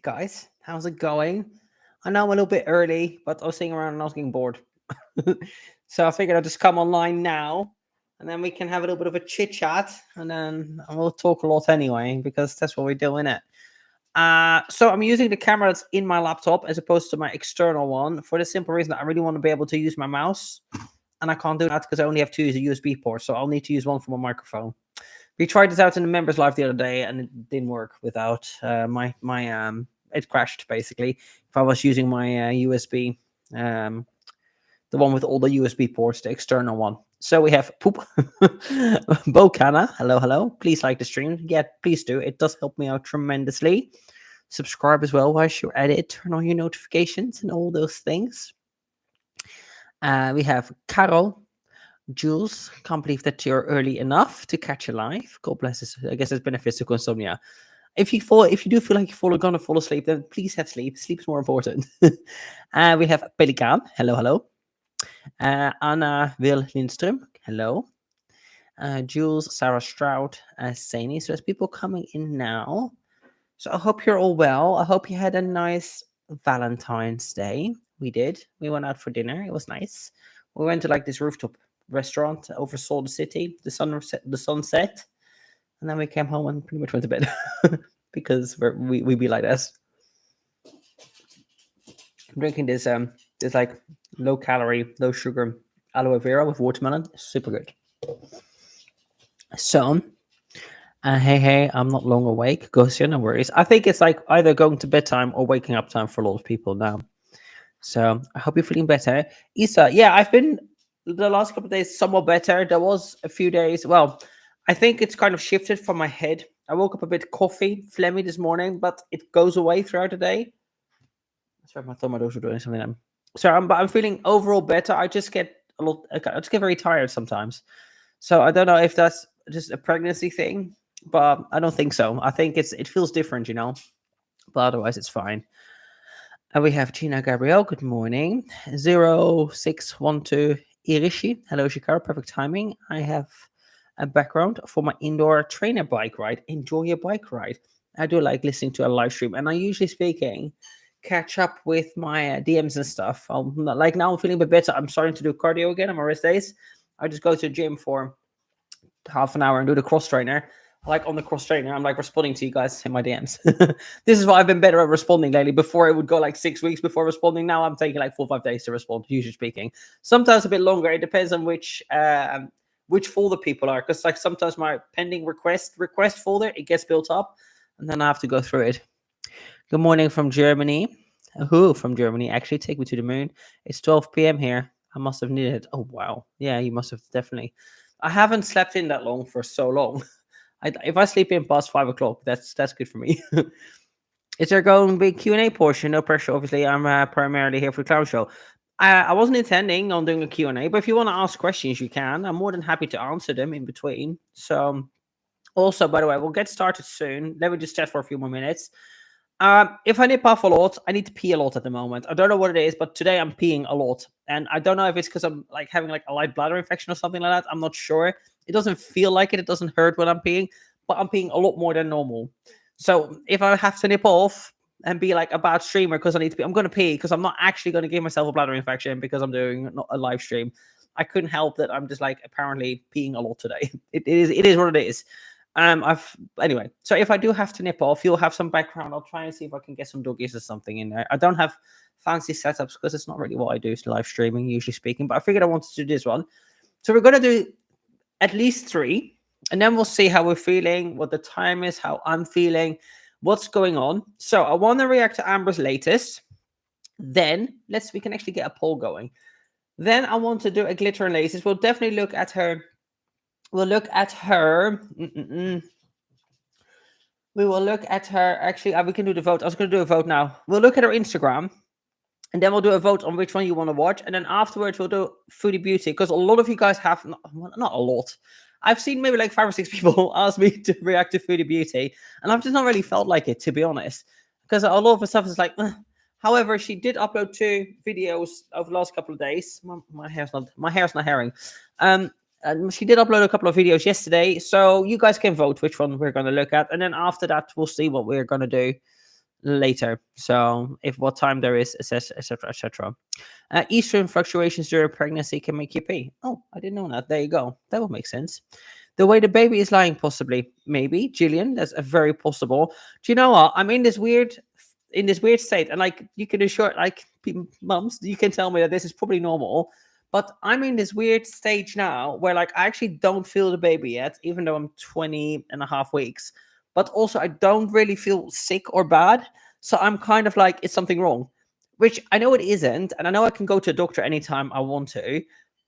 guys. How's it going? I know I'm a little bit early, but I was sitting around and I was getting bored. So I figured I'd just come online now and then we can have a little bit of a chit chat and then we'll talk a lot anyway because that's what we're doing it. So I'm using the camera that's in my laptop as opposed to my external one for the simple reason that I really want to be able to use my mouse. And I can't do that because I only have two USB ports. So I'll need to use one for my microphone. We tried this out in the members live the other day and it didn't work without it crashed basically if I was using my USB, the one with all the USB ports, the external one. So we have Poop, Bocana, hello, please like the stream. Yeah, please do, it does help me out tremendously. Subscribe as well while you're at it, turn on your notifications and all those things. We have Carol, Jules, can't believe that you're early enough to catch a live. God bless us. I guess it's benefits to insomnia. If you do feel like you're gonna fall asleep, then please have sleep. Sleep's more important. We have Pelikan. Hello. Anna Will Lindström. Hello. Jules, Sarah Stroud, Saini. So there's people coming in now. So I hope you're all well. I hope you had a nice Valentine's Day. We did. We went out for dinner. It was nice. We went to like this rooftop restaurant, oversaw the city, the sunset, and then we came home and pretty much went to bed because we be like this. I'm drinking this like low calorie, low sugar aloe vera with watermelon. It's super good. So hey, I'm not long awake. Gosia, no worries. I think it's like either going to bedtime or waking up time for a lot of people now. So I hope you're feeling better. Isa, yeah, I've been the last couple of days somewhat better. There was a few days. Well, I think it's kind of shifted from my head. I woke up a bit phlegmy this morning, but it goes away throughout the day. Sorry, I thought my dogs were doing something. So I'm feeling overall better. I just get very tired sometimes. So I don't know if that's just a pregnancy thing, but I don't think so. I think it feels different, but otherwise it's fine. And we have Gina Gabrielle. Good morning. 0612 Irishi. Hello, Chikara. Perfect timing. I have a background for my indoor trainer bike ride. Enjoy your bike ride. I do like listening to a live stream, and I usually catch up with my DMs and stuff. Like now I'm feeling a bit better. I'm starting to do cardio again on my rest days. I just go to the gym for half an hour and do the cross trainer. Like on the cross trainer, I'm like responding to you guys in my DMs. This is why I've been better at responding lately. Before it would go like 6 weeks before responding. Now I'm taking like 4 or 5 days to respond, usually speaking. Sometimes a bit longer. It depends on which folder people are. Because like sometimes my pending request folder, it gets built up and then I have to go through it. Good morning from Germany. Who from Germany? Actually, take me to the moon. It's 12 p.m. here. I must have needed it. Oh, wow. Yeah, you must have definitely. I haven't slept in that long for so long. If I sleep in past 5 o'clock, that's good for me. Is there going to be Q&A portion? No pressure, obviously. I'm primarily here for the clown show. I wasn't intending on doing a Q&A, but if you want to ask questions, you can. I'm more than happy to answer them in between. So, also, by the way, we'll get started soon. Let me just chat for a few more minutes. If I nip off a lot, I need to pee a lot at the moment. I don't know what it is, but today I'm peeing a lot. And I don't know if it's because I'm like having like a light bladder infection or something like that. I'm not sure. It doesn't feel like it. It doesn't hurt when I'm peeing, but I'm peeing a lot more than normal. So if I have to nip off and be like a bad streamer because I need to pee, I'm going to pee because I'm not actually going to give myself a bladder infection because I'm doing not a live stream. I couldn't help that. I'm just like apparently peeing a lot today. It is what it is. Anyway, so if I do have to nip off, you'll have some background. I'll try and see if I can get some doggies or something in there. I don't have fancy setups because it's not really what I do, is live streaming, usually speaking, but I figured I wanted to do this one. So we're going to do at least 3, and then we'll see how we're feeling, what the time is, how I'm feeling, what's going on. So I want to react to Amber's latest. Then we can actually get a poll going. Then I want to do a glitter and lasers. We'll definitely look at her. We'll look at her. We will look at her. Actually, we can do the vote. I was going to do a vote now. We'll look at her Instagram. And then we'll do a vote on which one you want to watch. And then afterwards, we'll do Foodie Beauty. Because a lot of you guys have... Not a lot. I've seen maybe like 5 or 6 people ask me to react to Foodie Beauty. And I've just not really felt like it, to be honest. Because a lot of the stuff is like... However, she did upload 2 videos over the last couple of days. My hair's not hairing. She did upload a couple of videos yesterday, so you guys can vote which one we're going to look at, and then after that, we'll see what we're going to do. later. So if what time there is, etc., etc., etc. Estrogen fluctuations during pregnancy can make you pee. Oh, I didn't know that. There you go. That would make sense. The way the baby is lying, possibly, maybe, Gillian. That's a very possible. Do you know what? I'm in this weird state, and like you can assure, like mums, you can tell me that this is probably normal. But I'm in this weird stage now where like I actually don't feel the baby yet, even though I'm 20 and a half weeks. But also I don't really feel sick or bad. So I'm kind of like, is something wrong? Which I know it isn't, and I know I can go to a doctor anytime I want to,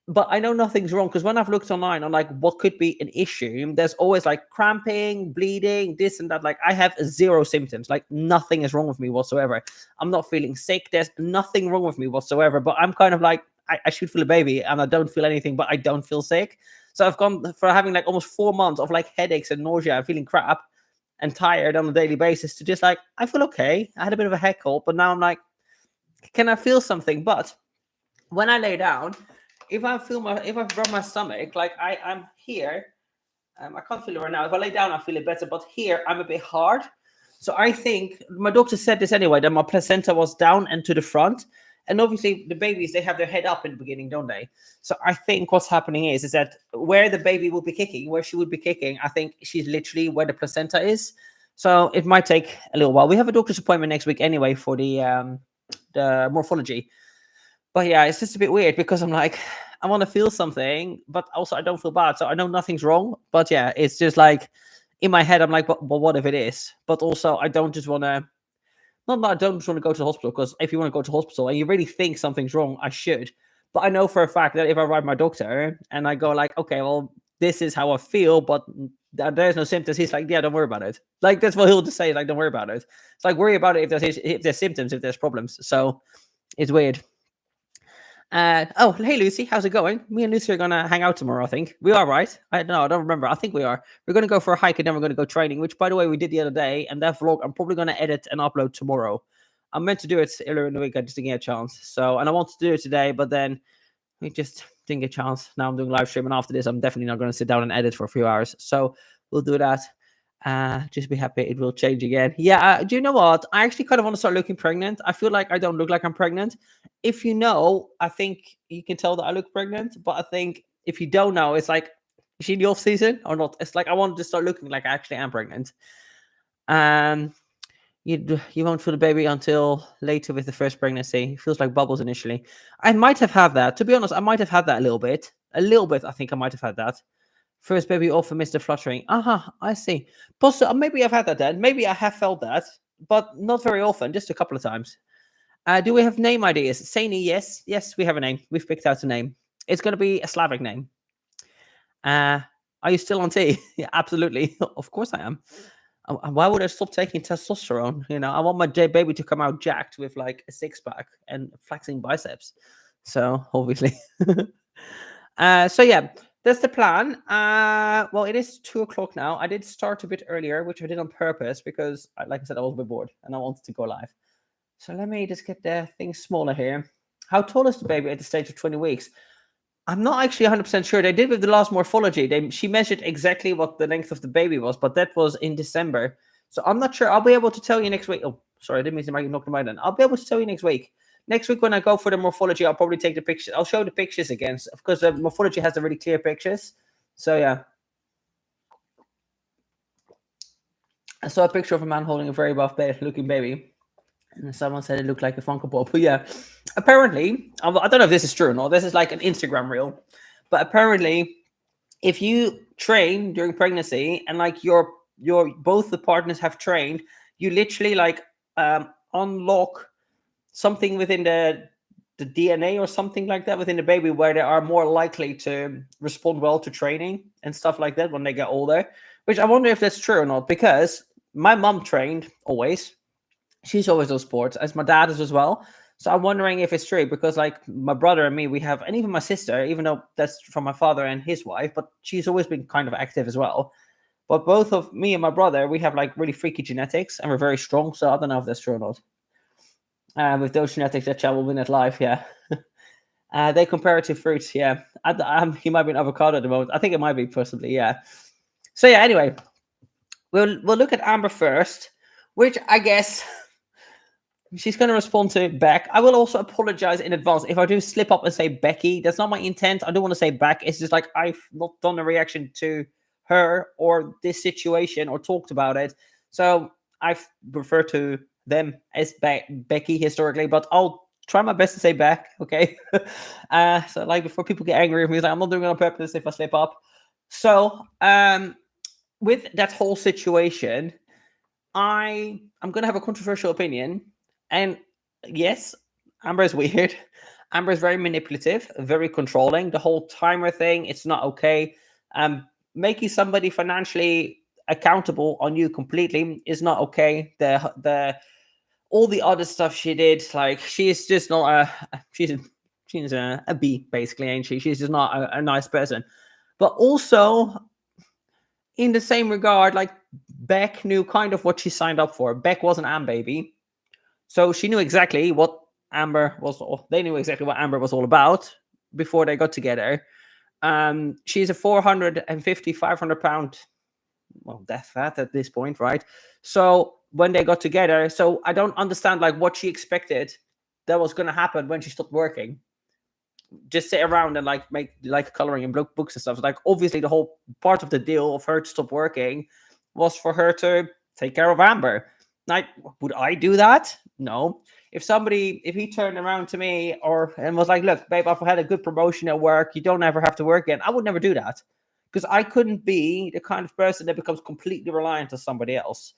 but I know nothing's wrong because when I've looked online on like what could be an issue, there's always like cramping, bleeding, this and that. Like I have zero symptoms, like nothing is wrong with me whatsoever. I'm not feeling sick. There's nothing wrong with me whatsoever. But I'm kind of like, I should feel a baby and I don't feel anything, but I don't feel sick. So I've gone for having like almost 4 months of like headaches and nausea and feeling crap and tired on a daily basis to just like, I feel okay. I had a bit of a head cold, but now I'm like, can I feel something? But when I lay down, if I've rub my stomach, like I'm here, I can't feel it right now. If I lay down, I feel it better. But here, I'm a bit hard. So I think my doctor said this anyway, that my placenta was down and to the front. And obviously, the babies, they have their head up in the beginning, don't they? So I think what's happening is that where the baby will be kicking, where she would be kicking, I think she's literally where the placenta is. So it might take a little while. We have a doctor's appointment next week anyway for the morphology. But yeah, it's just a bit weird because I'm like, I want to feel something, but also I don't feel bad. So I know nothing's wrong. But yeah, it's just like in my head, I'm like, but what if it is? But also, I don't just want to, not that I don't just want to go to the hospital, because if you want to go to hospital and you really think something's wrong, I should. But I know for a fact that if I write my doctor and I go like, okay, well, this is how I feel, but there's no symptoms. He's like, yeah, don't worry about it. Like that's what he'll just say. Like, don't worry about it. It's like worry about it if there's symptoms, if there's problems. So it's weird. Oh, hey Lucy, how's it going? Me and Lucy are gonna hang out tomorrow. I think we are, right? I don't remember. I think we are. We're gonna go for a hike and then we're gonna go training. Which, by the way, we did the other day. And that vlog, I'm probably gonna edit and upload tomorrow. I'm meant to do it earlier in the week. I just didn't get a chance. So, and I wanted to do it today, but then we just didn't get a chance. Now I'm doing live stream, and after this, I'm definitely not gonna sit down and edit for a few hours. So we'll do that. Just be happy it will change again. Yeah, do you know what? I actually kind of want to start looking pregnant. I feel like I don't look like I'm pregnant. If you know, I think you can tell that I look pregnant. But I think if you don't know, it's like, is she in the off season or not? It's like I want to start looking like I actually am pregnant. You won't feel the baby until later with the first pregnancy. It feels like bubbles initially. I might have had that. To be honest, I might have had that a little bit. A little bit. I think I might have had that. First baby offer Mr. Fluttering. I see. Maybe I've had that then. Maybe I have felt that, but not very often, just a couple of times. Do we have name ideas? Saini, yes. Yes, we have a name. We've picked out a name. It's going to be a Slavic name. Are you still on tea? Yeah, absolutely. Of course I am. Why would I stop taking testosterone? You know, I want my baby to come out jacked with like a six-pack and flexing biceps. So, obviously. So, yeah. That's the plan. Well, it is 2:00 now. I did start a bit earlier, which I did on purpose because, like I said, I was a bit bored and I wanted to go live. So let me just get the thing smaller here. How tall is the baby at the stage of 20 weeks? I'm not actually 100% sure. They did with the last morphology. She measured exactly what the length of the baby was, but that was in December. So I'm not sure. I'll be able to tell you next week. Oh, sorry, I didn't mean to knock the mic down. I'll be able to tell you next week. Next week when I go for the morphology, I'll probably take the pictures. I'll show the pictures again because the morphology has the really clear pictures. So yeah. I saw a picture of a man holding a very buff looking baby. And someone said it looked like a Funko Pop. But yeah, apparently, I don't know if this is true or not. This is like an Instagram reel. But apparently, if you train during pregnancy and like your both the partners have trained, you literally like unlock something within the DNA or something like that within the baby where they are more likely to respond well to training and stuff like that when they get older, which I wonder if that's true or not, because my mom trained always. She's always done sports, as my dad is as well. So I'm wondering if it's true because like my brother and me, we have, and even my sister, even though that's from my father and his wife, but she's always been kind of active as well. But both of me and my brother, we have like really freaky genetics and we're very strong. So I don't know if that's true or not. With those genetics, that child will win at life, yeah. They compare it to fruits, yeah. He might be an avocado at the moment. I think it might be possibly, yeah. So yeah, anyway, we'll look at Amber first, which I guess She's going to respond to Beck. I will also apologize in advance if I do slip up and say Becky. That's not my intent. I don't want to say Beck. It's just like I've not done a reaction to her or this situation or talked about it. So I've referred to them as Becky historically, but I'll try my best to say Beck. Okay. So like before people get angry with me, like, I'm not doing it on purpose if I slip up. So with that whole situation, I'm going to have a controversial opinion. And yes, Amber is weird. Amber is very manipulative, very controlling. The whole timer thing, it's not okay. Making somebody financially accountable on you completely is not okay. The all the other stuff she did, like she's just not she's a B basically, ain't she? She's just not a nice person. But also in the same regard, like Beck knew kind of what she signed up for. Beck was an Am baby. So she knew exactly what Amber was. They knew exactly what Amber was all about before they got together. She's a 450, 500 pound, well, death fat at this point, right? So when they got together, so I don't understand like what she expected that was going to happen when she stopped working. Just sit around and like make like coloring and books and stuff. Like obviously the whole part of the deal of her to stop working was for her to take care of Amber. Like, would I do that? No. If he turned around to me and was like, look, babe, I've had a good promotion at work, you don't ever have to work again, I would never do that. Because I couldn't be the kind of person that becomes completely reliant on somebody else.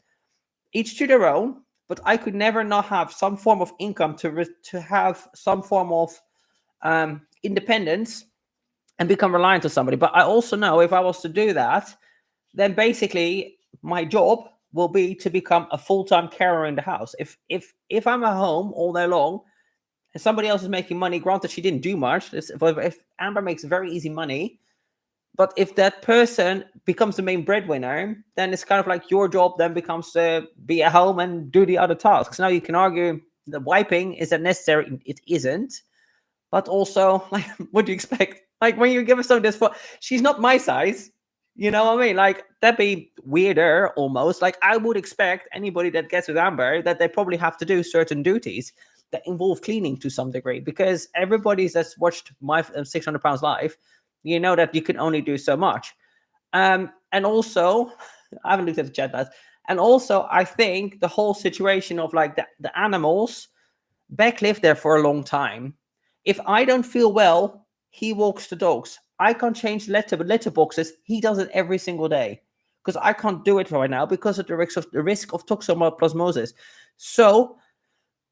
Each to their own, but I could never not have some form of income to have some form of independence and become reliant on somebody. But I also know if I was to do that, then basically my job will be to become a full-time carer in the house. If I'm at home all day long and somebody else is making money, granted she didn't do much. If Amber makes very easy money, but if that person becomes the main breadwinner, then it's kind of like your job then becomes to be at home and do the other tasks. Now you can argue the wiping is that necessary. It isn't. But also, like, what do you expect? Like, when you give her something this, she's not my size. You know what I mean? Like, that'd be weirder almost. Like, I would expect anybody that gets with Amber that they probably have to do certain duties that involve cleaning to some degree. Because everybody that's watched my 600 Pounds Live, you know that you can only do so much. And also, I haven't looked at the chat, lads. And also, I think the whole situation of like the animals, Beck lived there for a long time. If I don't feel well, he walks the dogs. I can't change litter boxes. He does it every single day because I can't do it right now because of the risk of toxoplasmosis. So,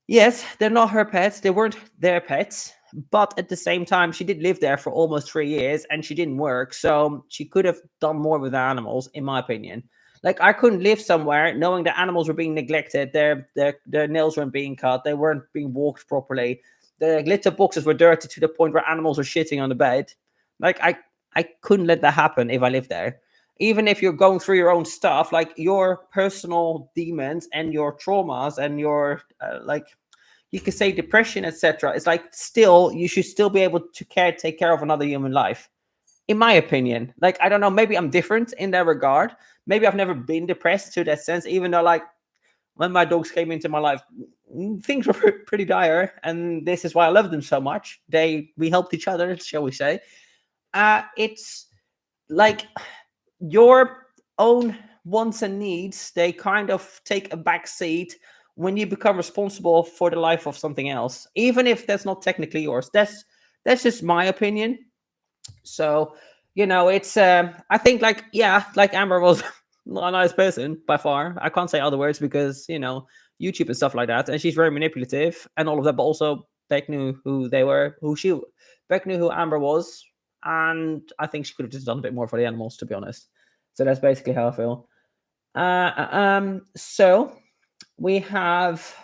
yes, they're not her pets. They weren't their pets. But at the same time, she did live there for almost 3 years and she didn't work. So she could have done more with the animals, in my opinion. Like, I couldn't live somewhere knowing the animals were being neglected. Their nails weren't being cut. They weren't being walked properly. The litter boxes were dirty to the point where animals were shitting on the bed. Like, I couldn't let that happen if I lived there. Even if you're going through your own stuff, like your personal demons and your traumas and your, you could say depression, etc. It's like still, you should still be able to take care of another human life. In my opinion, like, I don't know, maybe I'm different in that regard. Maybe I've never been depressed to that sense, even though like when my dogs came into my life, things were pretty dire, and this is why I love them so much. We helped each other, shall we say. It's like your own wants and needs, they kind of take a back seat when you become responsible for the life of something else, even if that's not technically yours. That's just my opinion. So, it's I think like Amber was not a nice person by far. I can't say other words because YouTube and stuff like that, and she's very manipulative and all of that. But also Beck knew who they were, Beck knew who Amber was, and I think she could have just done a bit more for the animals, to be honest. So that's basically how I feel. So we have,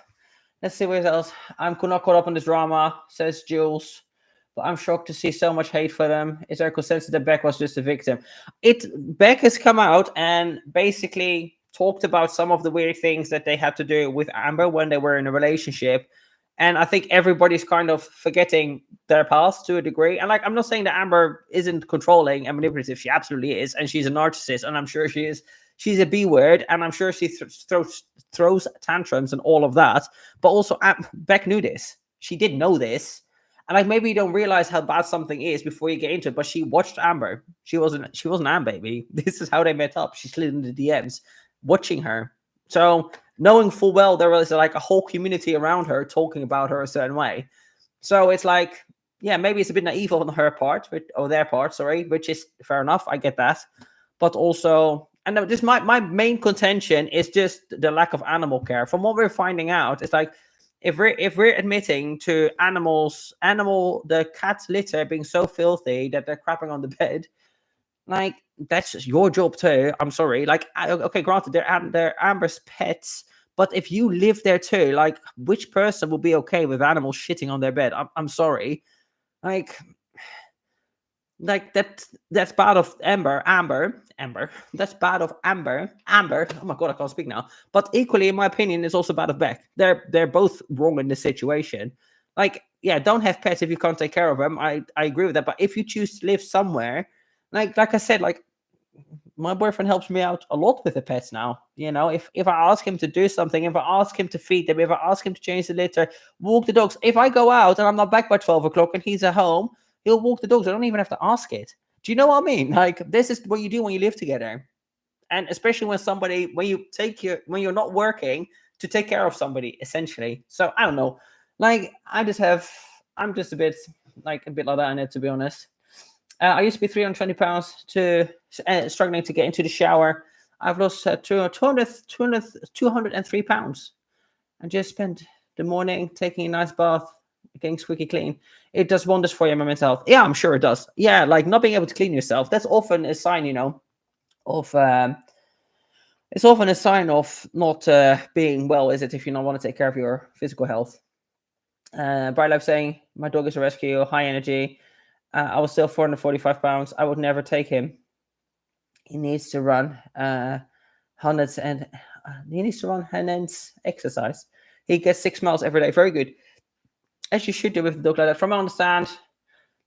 let's see what else. I'm not caught up on this drama, says Jules. But I'm shocked to see so much hate for them. Is there a consensus that Beck was just a victim? Beck has come out and basically talked about some of the weird things that they had to do with Amber when they were in a relationship. And I think everybody's kind of forgetting their past to a degree. And like, I'm not saying that Amber isn't controlling and manipulative. She absolutely is. And she's a narcissist. And I'm sure she is she's a B word, and I'm sure she throws tantrums and all of that. But also, Beck knew this. She did know this. And like, maybe you don't realize how bad something is before you get into it. But she watched Amber. She wasn't Amber, baby. This is how they met up. She slid into the DMs, watching her. So knowing full well there was like a whole community around her talking about her a certain way. So it's like, yeah, maybe it's a bit naive on her part, or their part, sorry, which is fair enough. I get that. But also, and just my main contention is just the lack of animal care. From what we're finding out, it's like, if we're admitting to the cat litter being so filthy that they're crapping on the bed, like, that's just your job too. I'm sorry. Like, okay, granted, they're Amber's pets, but if you live there too, like, which person will be okay with animals shitting on their bed? I'm sorry. Like that's bad of Amber. That's bad of Amber. Oh my god, I can't speak now. But equally, in my opinion, it's also bad of Beck. They're both wrong in this situation. Like, yeah, don't have pets if you can't take care of them. I agree with that. But if you choose to live somewhere, like I said, like, my boyfriend helps me out a lot with the pets now. You know, if I ask him to do something, if I ask him to feed them, if I ask him to change the litter, walk the dogs. If I go out and I'm not back by 12 o'clock and he's at home, he'll walk the dogs. I don't even have to ask it. Do you know what I mean? Like, this is what you do when you live together. And especially when you're not working to take care of somebody, essentially. So I don't know. Like, I'm just a bit like that in it, to be honest. I used to be 320 pounds to struggling to get into the shower. I've lost 203 pounds. I just spent the morning taking a nice bath, getting squeaky clean. It does wonders for your mental health. Yeah, I'm sure it does. Yeah, like, not being able to clean yourself, that's often a sign, of it's often a sign of not being well, is it, if you don't want to take care of your physical health. Bright Life saying, my dog is a rescue, high energy. I was still 445 pounds. I would never take him. He needs to run hundreds and he needs to run hands exercise. He gets 6 miles every day. Very good. As you should do with the dog like that. From what I understand,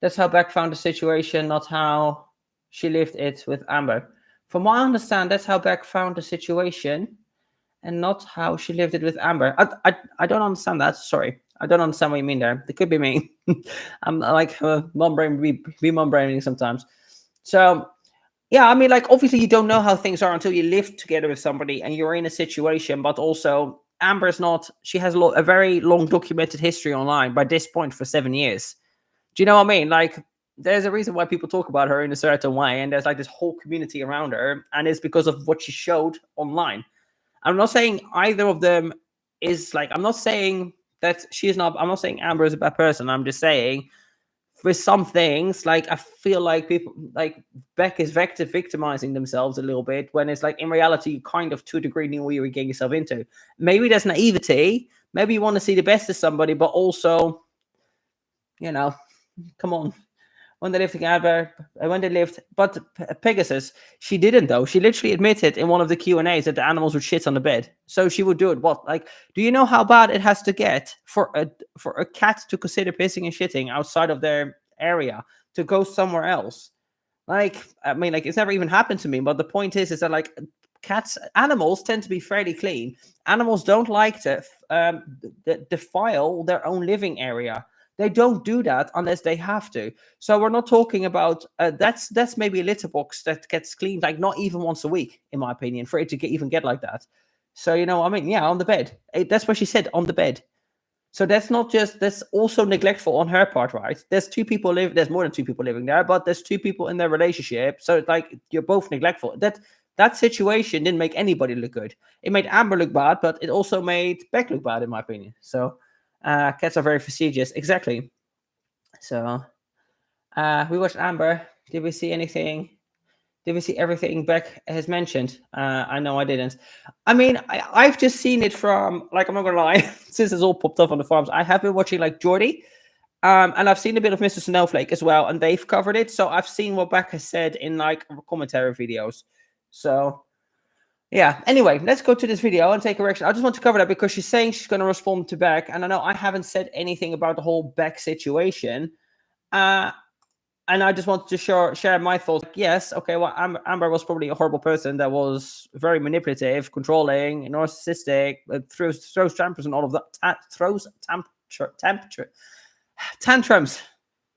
that's how Beck found the situation, not how she lived it with Amber. From what I understand, that's how Beck found the situation and not how she lived it with Amber. I don't understand that. Sorry. I don't understand what you mean there. It could be me. I'm like mom brain, be mom braining sometimes. So yeah, I mean, like, obviously you don't know how things are until you live together with somebody and you're in a situation. But also, Amber's not. She has a very long documented history online by this point for 7 years. Do you know what I mean? Like, there's a reason why people talk about her in a certain way, and there's like this whole community around her, and it's because of what she showed online. I'm not saying either of them is like. I'm not saying that she's not. I'm not saying Amber is a bad person. I'm just saying, for some things, like, I feel like people like Beck is victimizing themselves a little bit, when it's like, in reality, you kind of, to a degree, knew what you were getting yourself into. Maybe there's naivety. Maybe you want to see the best of somebody, but also, come on. When they lived together, but Pegasus, she didn't, though. She literally admitted in one of the Q&As that the animals would shit on the bed. So she would do it. What? Like, do you know how bad it has to get for a cat to consider pissing and shitting outside of their area to go somewhere else? Like, I mean, like, it's never even happened to me. But the point is that, like, animals tend to be fairly clean. Animals don't like to defile their own living area. They don't do that unless they have to. So we're not talking about that's maybe a litter box that gets cleaned like not even once a week, in my opinion, for it to even get like that. So, I mean, yeah, on the bed. That's what she said, on the bed. So that's also neglectful on her part, right? There's more than two people living there, but there's two people in their relationship. So it's like, you're both neglectful. That situation didn't make anybody look good. It made Amber look bad, but it also made Beck look bad, in my opinion. So cats are very facetious. Exactly. So we watched Amber. Did we see anything? Did we see everything Beck has mentioned? I know I didn't. I mean, I've just seen it from, like, I'm not gonna lie, since it's all popped up on the forums, I have been watching, like, Geordie, and I've seen a bit of Mr. Snowflake as well, and they've covered it. So I've seen what Beck has said in, like, commentary videos. So yeah, anyway, let's go to this video and take a reaction. I just want to cover that because she's saying she's going to respond to Beck, and I know I haven't said anything about the whole Beck situation. And I just wanted to share my thoughts. Yes, okay, well, Amber was probably a horrible person that was very manipulative, controlling, narcissistic, throws tantrums and all of that. Throws tantrums.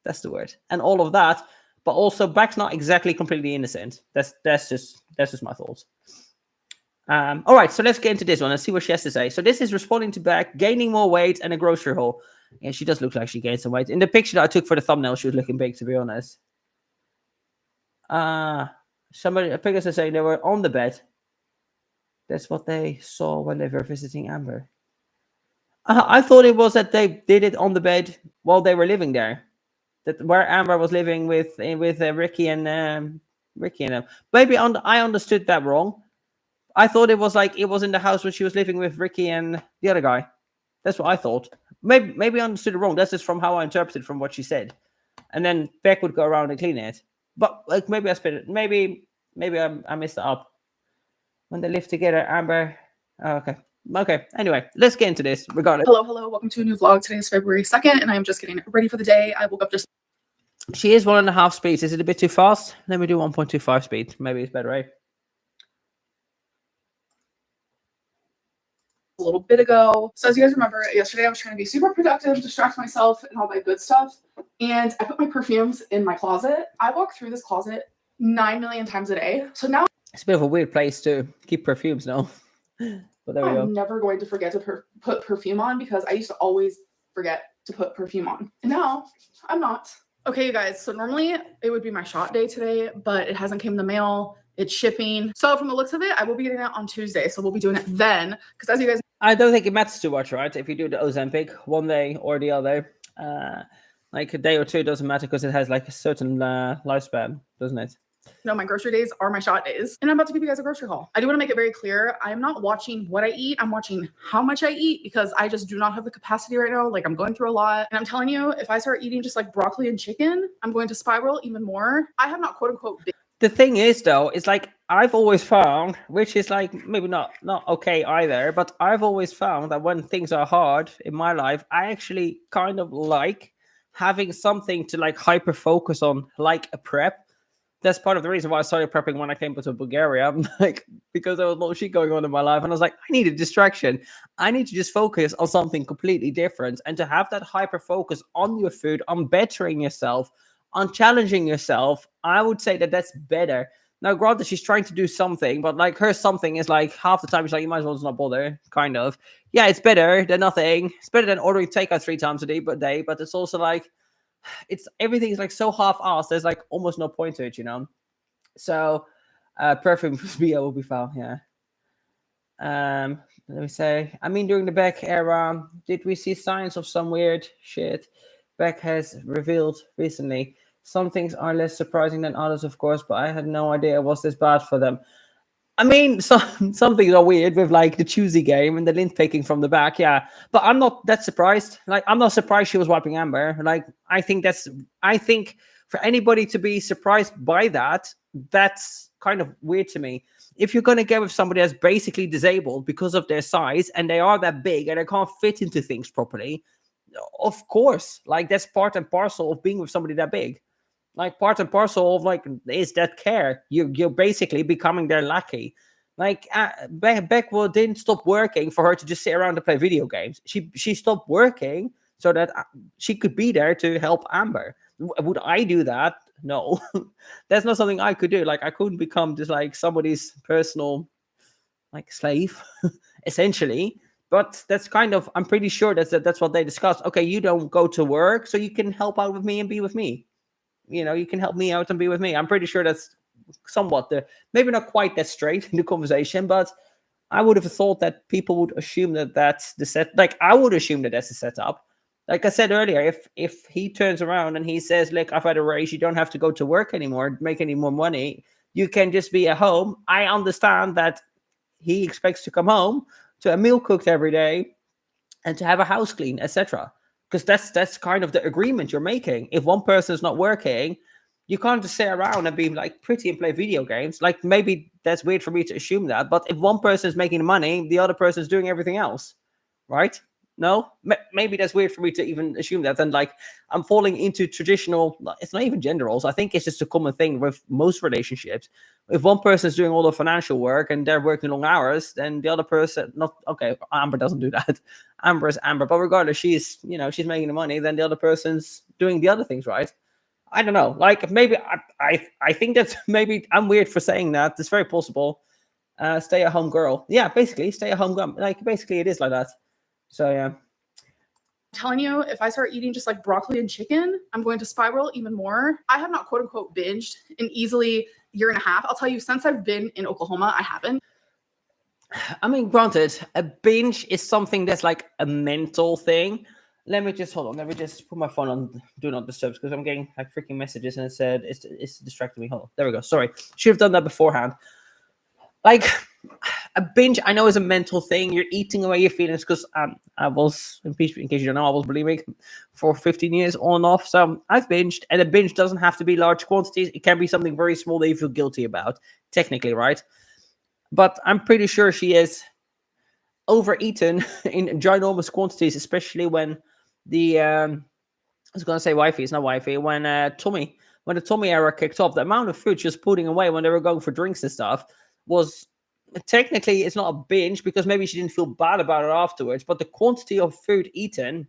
That's the word, and all of that. But also, Beck's not exactly completely innocent. That's just my thoughts. All right, so let's get into this one and see what she has to say. So this is responding to Beck, gaining more weight and a grocery haul. Yeah, she does look like she gained some weight. In the picture that I took for the thumbnail, she was looking big, to be honest. Somebody, Pegasus is saying they were on the bed. That's what they saw when they were visiting Amber. I thought it was that they did it on the bed while they were living there. That where Amber was living with Ricky and Ricky and them. Maybe I understood that wrong. I thought it was like it was in the house when she was living with Ricky and the other guy. That's what I thought. Maybe I understood it wrong. That's just from how I interpreted from what she said. And then Beck would go around and clean it. But like maybe I spit it. Maybe I messed it up. When they live together, Amber. Oh, okay. Anyway, let's get into this. Regardless. Hello. Welcome to a new vlog. Today is February 2nd, and I'm just getting ready for the day. I woke up just. She is 1.5 speeds. Is it a bit too fast? Let me do 1.25 speed. Maybe it's better, right? A little bit ago. So as you guys remember, yesterday I was trying to be super productive, distract myself and all that good stuff. And I put my perfumes in my closet. I walk through this closet 9 million times a day. So now it's a bit of a weird place to keep perfumes now. But there we go. I'm never going to forget to put perfume on because I used to always forget to put perfume on. And now I'm not. Okay, you guys. So normally it would be my shot day today, but it hasn't came in the mail. It's shipping. So from the looks of it, I will be getting it on Tuesday. So we'll be doing it then. Because as you guys, I don't think it matters too much, right? If you do the Ozempic one day or the other, like a day or two doesn't matter because it has like a certain lifespan, doesn't it? No, my grocery days are my shot days. And I'm about to give you guys a grocery haul. I do want to make it very clear. I'm not watching what I eat. I'm watching how much I eat because I just do not have the capacity right now. Like I'm going through a lot. And I'm telling you, if I start eating just like broccoli and chicken, I'm going to spiral even more. I have not quote unquote been. The thing is, though, it's like I've always found, which is like maybe not okay either, but I've always found that when things are hard in my life, I actually kind of like having something to like hyper focus on, like a prep. That's part of the reason why I started prepping when I came to Bulgaria. I'm like, because there was no shit going on in my life. And I was like, I need a distraction. I need to just focus on something completely different. And to have that hyper focus on your food, on bettering yourself, on challenging yourself, I would say that that's better. Now, granted, she's trying to do something, but like her something is like half the time she's like, you might as well just not bother, kind of. Yeah, it's better than nothing. It's better than ordering takeout 3 times a day, but it's also like, everything is like so half-assed. There's like almost no point to it, you know. So, perfume will be found. Yeah. Let me say. I mean, during the Beck era, did we see signs of some weird shit? Beck has revealed recently. Some things are less surprising than others, of course, but I had no idea it was this bad for them. I mean, some things are weird with like the choosy game and the lint picking from the back, yeah. But I'm not that surprised. Like, I'm not surprised she was wiping Amber. Like, I think for anybody to be surprised by that, that's kind of weird to me. If you're gonna get with somebody that's basically disabled because of their size and they are that big and they can't fit into things properly, of course, like that's part and parcel of being with somebody that big. Like part and parcel of like is that care. You're basically becoming their lackey. Like Beck didn't stop working for her to just sit around and play video games. She stopped working so that she could be there to help Amber. Would I do that? No, that's not something I could do. Like I couldn't become just like somebody's personal like slave, essentially. But that's kind of, I'm pretty sure that's what they discussed. Okay, you don't go to work, so you can help out with me and be with me. You know, you can help me out and be with me. I'm pretty sure that's somewhat maybe not quite that straight in the conversation, but I would have thought that people would assume that that's the set. Like I would assume that that's the setup. Like I said earlier, if he turns around and he says, "Look, I've had a raise. You don't have to go to work anymore, make any more money. You can just be at home." I understand that he expects to come home to a meal cooked every day and to have a house clean, etc. Because that's kind of the agreement you're making. If one person is not working, you can't just sit around and be like pretty and play video games. Like maybe that's weird for me to assume that, but if one person is making the money, the other person is doing everything else, right? No, maybe that's weird for me to even assume that. And like, I'm falling into traditional, it's not even gender roles. I think it's just a common thing with most relationships. If one person's doing all the financial work and they're working long hours, then the other person, not, okay, Amber doesn't do that. Amber is Amber, but regardless, she's making the money, then the other person's doing the other things, right? I don't know. Like, maybe I think that maybe I'm weird for saying that. It's very possible. Stay at home girl. Yeah, basically, stay at home girl. Like, basically, it is like that. So yeah. I'm telling you, if I start eating just like broccoli and chicken, I'm going to spiral even more. I have not quote unquote binged in easily a year and a half. I'll tell you, since I've been in Oklahoma, I haven't. I mean, granted, a binge is something that's like a mental thing. Let me just hold on. Let me just put my phone on do not disturb because I'm getting like freaking messages and it said it's distracting me. Hold on. There we go. Sorry. Should have done that beforehand. Like, a binge, I know, is a mental thing. You're eating away your feelings because I was, in case you don't know, I was bulimic for 15 years on and off. So I've binged, and a binge doesn't have to be large quantities. It can be something very small that you feel guilty about, technically, right? But I'm pretty sure she is overeaten in ginormous quantities, especially when the, I was going to say wifey, it's not wifey, when the Tommy era kicked off, the amount of food she was putting away when they were going for drinks and stuff was technically, it's not a binge because maybe she didn't feel bad about it afterwards, but the quantity of food eaten,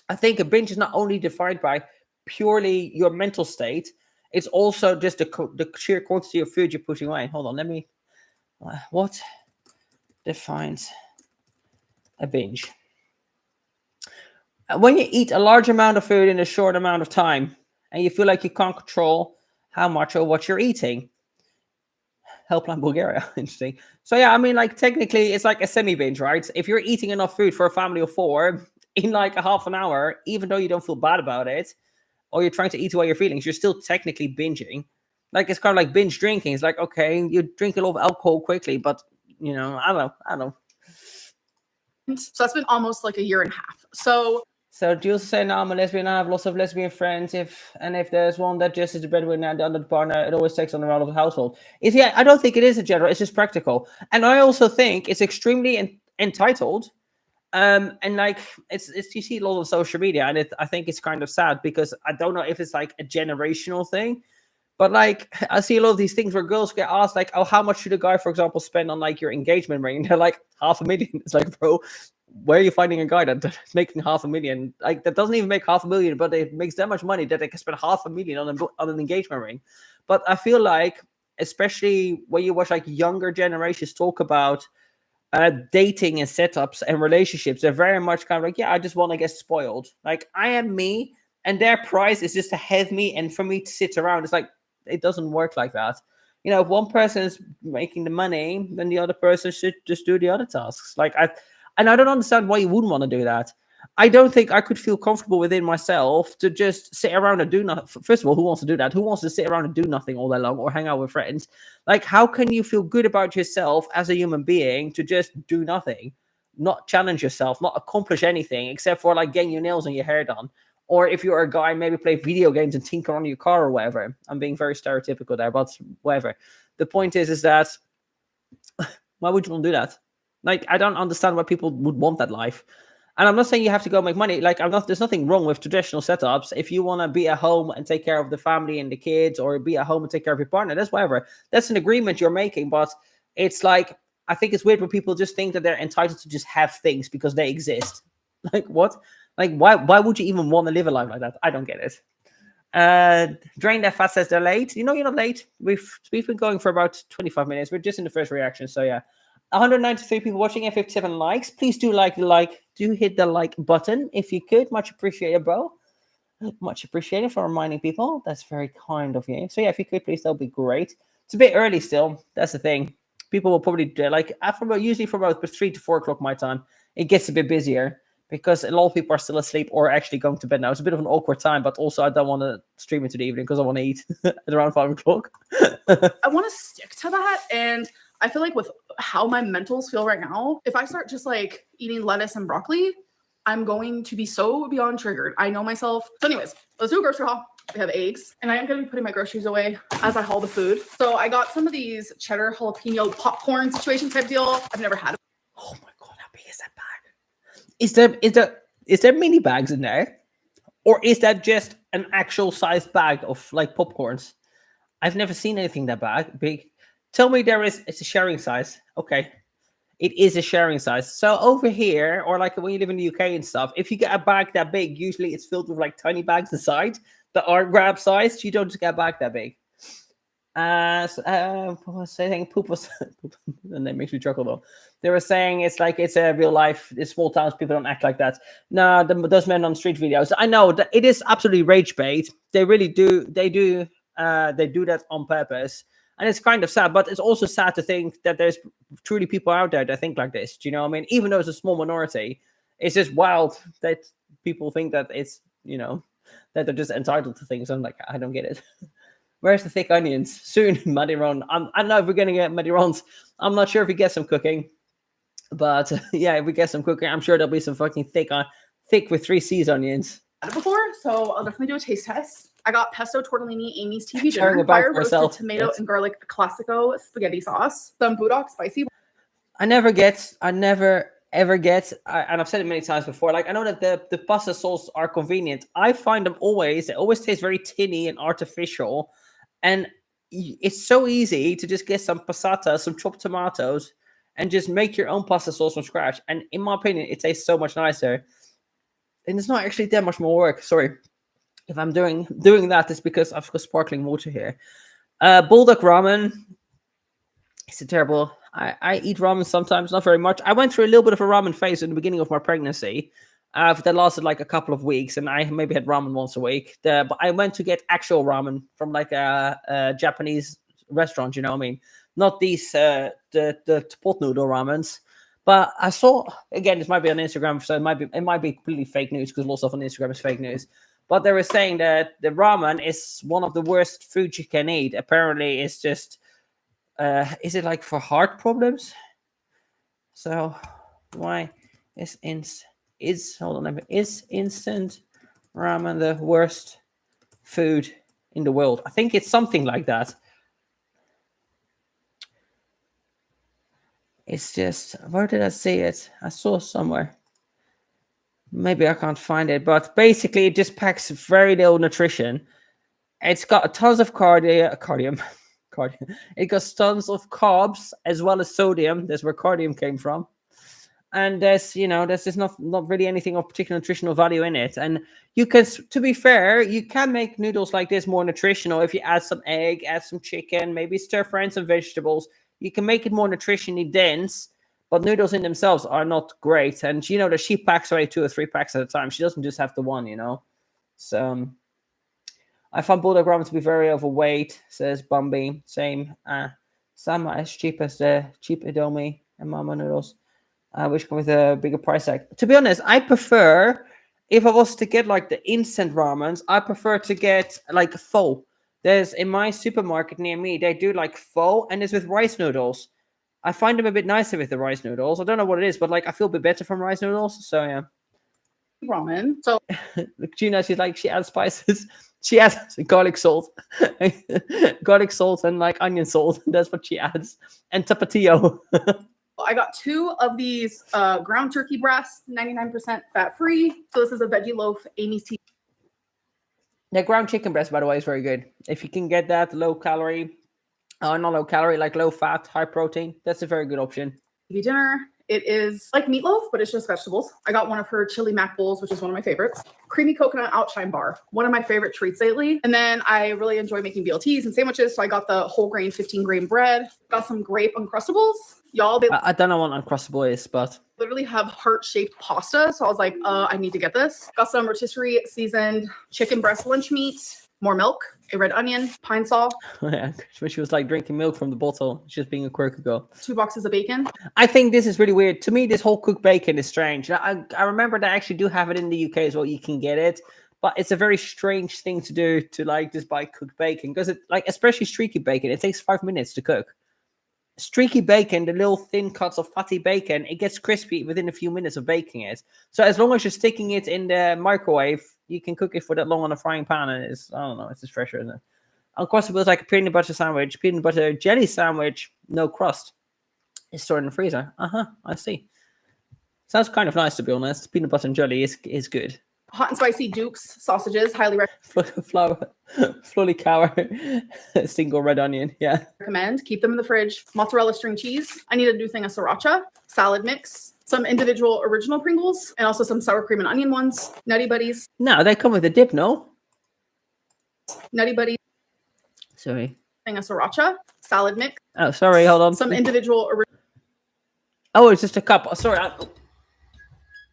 I think a binge is not only defined by purely your mental state, it's also just the sheer quantity of food you're putting away. Hold on, let me, what defines a binge? When you eat a large amount of food in a short amount of time and you feel like you can't control how much or what you're eating. Helpline Bulgaria. Interesting. So yeah, I mean, like, technically it's like a semi-binge, right? If you're eating enough food for a family of 4 in like a half an hour, even though you don't feel bad about it, or you're trying to eat away your feelings, you're still technically binging. Like, it's kind of like binge drinking. It's like, okay, you drink a lot of alcohol quickly, but I don't know. So that's been almost like a year and a half. So Jules saying, "No, I'm a lesbian. I have lots of lesbian friends. If there's one that just is the breadwinner and the other partner, it always takes on the role of the household." I don't think it is a general. It's just practical, and I also think it's extremely entitled. And like, it's you see a lot of social media, and I think it's kind of sad because I don't know if it's like a generational thing, but like, I see a lot of these things where girls get asked like, "Oh, how much should a guy, for example, spend on like your engagement ring?" And they're like, $500,000. It's like, bro, where are you finding a guy that's making $500,000? Like, that doesn't even make $500,000, but it makes that much money that they can spend $500,000 on an engagement ring. But I feel like, especially when you watch like younger generations talk about dating and setups and relationships, they're very much kind of like, yeah, I just want to get spoiled. Like, I am me, and their prize is just to have me and for me to sit around. It's like, it doesn't work like that. If one person is making the money, then the other person should just do the other tasks. Like, I don't understand why you wouldn't want to do that. I don't think I could feel comfortable within myself to just sit around and do nothing. First of all, who wants to do that? Who wants to sit around and do nothing all day long or hang out with friends? Like, how can you feel good about yourself as a human being to just do nothing, not challenge yourself, not accomplish anything except for like getting your nails and your hair done? Or if you're a guy, maybe play video games and tinker on your car or whatever. I'm being very stereotypical there, but whatever. The point is that why would you want to do that? Like, I don't understand why people would want that life. And I'm not saying you have to go make money. Like, there's nothing wrong with traditional setups. If you want to be at home and take care of the family and the kids, or be at home and take care of your partner, that's whatever. That's an agreement you're making. But it's like, I think it's weird when people just think that they're entitled to just have things because they exist. Like, what? Like, why would you even want to live a life like that? I don't get it. Drain That Fat says they're late. You're not late. We've been going for about 25 minutes. We're just in the first reaction. So yeah. 193 people watching and 57 likes. Please do hit the like button if you could. Much appreciated, bro. Much appreciated for reminding people. That's very kind of you. So yeah, if you could, please, that'll be great. It's a bit early still. That's the thing. People will probably usually from about 3 to 4 o'clock my time, it gets a bit busier because a lot of people are still asleep or actually going to bed now. It's a bit of an awkward time, but also I don't want to stream into the evening because I want to eat at around 5 o'clock. I want to stick to that, and I feel like with how my mentals feel right now, if I start just like eating lettuce and broccoli, I'm going to be so beyond triggered. I know myself. So anyways, let's do a grocery haul. We have eggs, and I am going to be putting my groceries away as I haul the food. So I got some of these cheddar jalapeno popcorn situation type deal. I've never had it. Oh my God, how big is that bag? Is there mini bags in there, or is that just an actual sized bag of like popcorns? I've never seen anything that big. Tell me it's a sharing size. Okay. It is a sharing size. So over here, or like when you live in the UK and stuff, if you get a bag that big, usually it's filled with like tiny bags inside that are grab sized. You don't just get a bag that big. What was I saying? Poop was, and that makes me chuckle though. They were saying it's like it's a real life. In small towns, people don't act like that. No, those men on street videos. I know that it is absolutely rage bait. They really do. They do. They do that on purpose, and it's kind of sad. But it's also sad to think that there's truly people out there that think like this. Do you know what I mean? Even though it's a small minority, it's just wild that people think that it's that they're just entitled to things. I'm like, I don't get it. Where's the thick onions? Soon, Madiron. I don't know if we're going to get Madirons. I'm not sure if we get some cooking. But yeah, if we get some cooking, I'm sure there'll be some fucking thick with 3 C's onions. Before, so I'll definitely do a taste test. I got pesto tortellini Amy's TV dinner, fire roasted tomato and garlic classico spaghetti sauce, some Budok spicy. I never ever get, and I've said it many times before, like I know that the pasta sauce are convenient. I find they always taste very tinny and artificial. And it's so easy to just get some passata, some chopped tomatoes, and just make your own pasta sauce from scratch. And in my opinion, it tastes so much nicer. And it's not actually that much more work. Sorry. If I'm doing that, it's because I've got sparkling water here. Bulldog ramen. It's a terrible. I eat ramen sometimes, not very much. I went through a little bit of a ramen phase in the beginning of my pregnancy. That lasted like a couple of weeks, and I maybe had ramen once a week. But I went to get actual ramen from like a Japanese restaurant. You know what I mean? Not these the pot noodle ramens. But I saw, again, this might be on Instagram, so it might be completely fake news because a lot of stuff on Instagram is fake news. But they were saying that the ramen is one of the worst foods you can eat. Apparently, it's just is it like for heart problems? So why is instant ramen the worst food in the world? I think it's something like that. It's just, where did I see it? I saw somewhere. Maybe I can't find it, but basically it just packs very little nutrition. It's got tons of cardium. It got tons of carbs as well as sodium. That's where cardium came from. And there's just not really anything of particular nutritional value in it. And you can, to be fair, you can make noodles like this more nutritional if you add some egg, add some chicken, maybe stir fry some vegetables. You can make it more nutritionally dense, but noodles in themselves are not great. And that she packs away 2 or 3 packs at a time. She doesn't just have the one, So I found Bulldog ramen to be very overweight, says Bumby. Same. Some are as cheap as the cheap Indomie and Mama noodles, which come with a bigger price tag. To be honest, I prefer, if I was to get like the instant ramens, I prefer to get like pho. There's in my supermarket near me, they do like pho, and it's with rice noodles. I find them a bit nicer with the rice noodles. I don't know what it is, but like I feel a bit better from rice noodles. So yeah. Ramen. So Gina, she adds spices. She adds garlic salt, and like onion salt. That's what she adds, and tapatio. I got 2 of these ground turkey breasts, 99% fat free. So this is a veggie loaf, Amy's tea. The ground chicken breast, by the way, is very good. If you can get that low calorie, not low calorie, like low fat, high protein, that's a very good option. Dinner. It is like meatloaf, but it's just vegetables. I got one of her chili mac bowls, which is one of my favorites. Creamy coconut outshine bar, one of my favorite treats lately. And then I really enjoy making BLTs and sandwiches. So I got the whole grain 15 grain bread. Got some grape Uncrustables. Y'all, I don't know what Uncrustable is, but literally have heart-shaped pasta. So I was like, I need to get this. Got some rotisserie seasoned chicken breast lunch meat, more milk, a red onion, pine saw. Yeah, when she was like drinking milk from the bottle, just being a quirky girl. 2 boxes of bacon. I think this is really weird. To me, this whole cooked bacon is strange. I remember they actually do have it in the UK as well. You can get it. But it's a very strange thing to do, to like just buy cooked bacon. Because it, like, especially streaky bacon, it takes 5 minutes to cook. Streaky bacon, the little thin cuts of fatty bacon, it gets crispy within a few minutes of baking it. So as long as you're sticking it in the microwave, you can cook it for that long on a frying pan, and it's, I don't know, it's just fresher, isn't it? Uncrustable is like a peanut butter sandwich, peanut butter jelly sandwich, no crust. It's stored in the freezer. I see. Sounds kind of nice, to be honest. Peanut butter and jelly is good. Hot and spicy Duke's sausages, highly Flour, single red onion. Yeah. recommend. Keep them in the fridge. Mozzarella string cheese. I need a new thing of sriracha. Salad mix. Some individual original Pringles, and also some sour cream and onion ones. Nutty Buddies. No, they come with a dip, no? Nutty Buddies. Sorry. Thing of sriracha. Salad mix. Oh, sorry. Hold on. Some individual Oh, it's just a cup. Oh, sorry.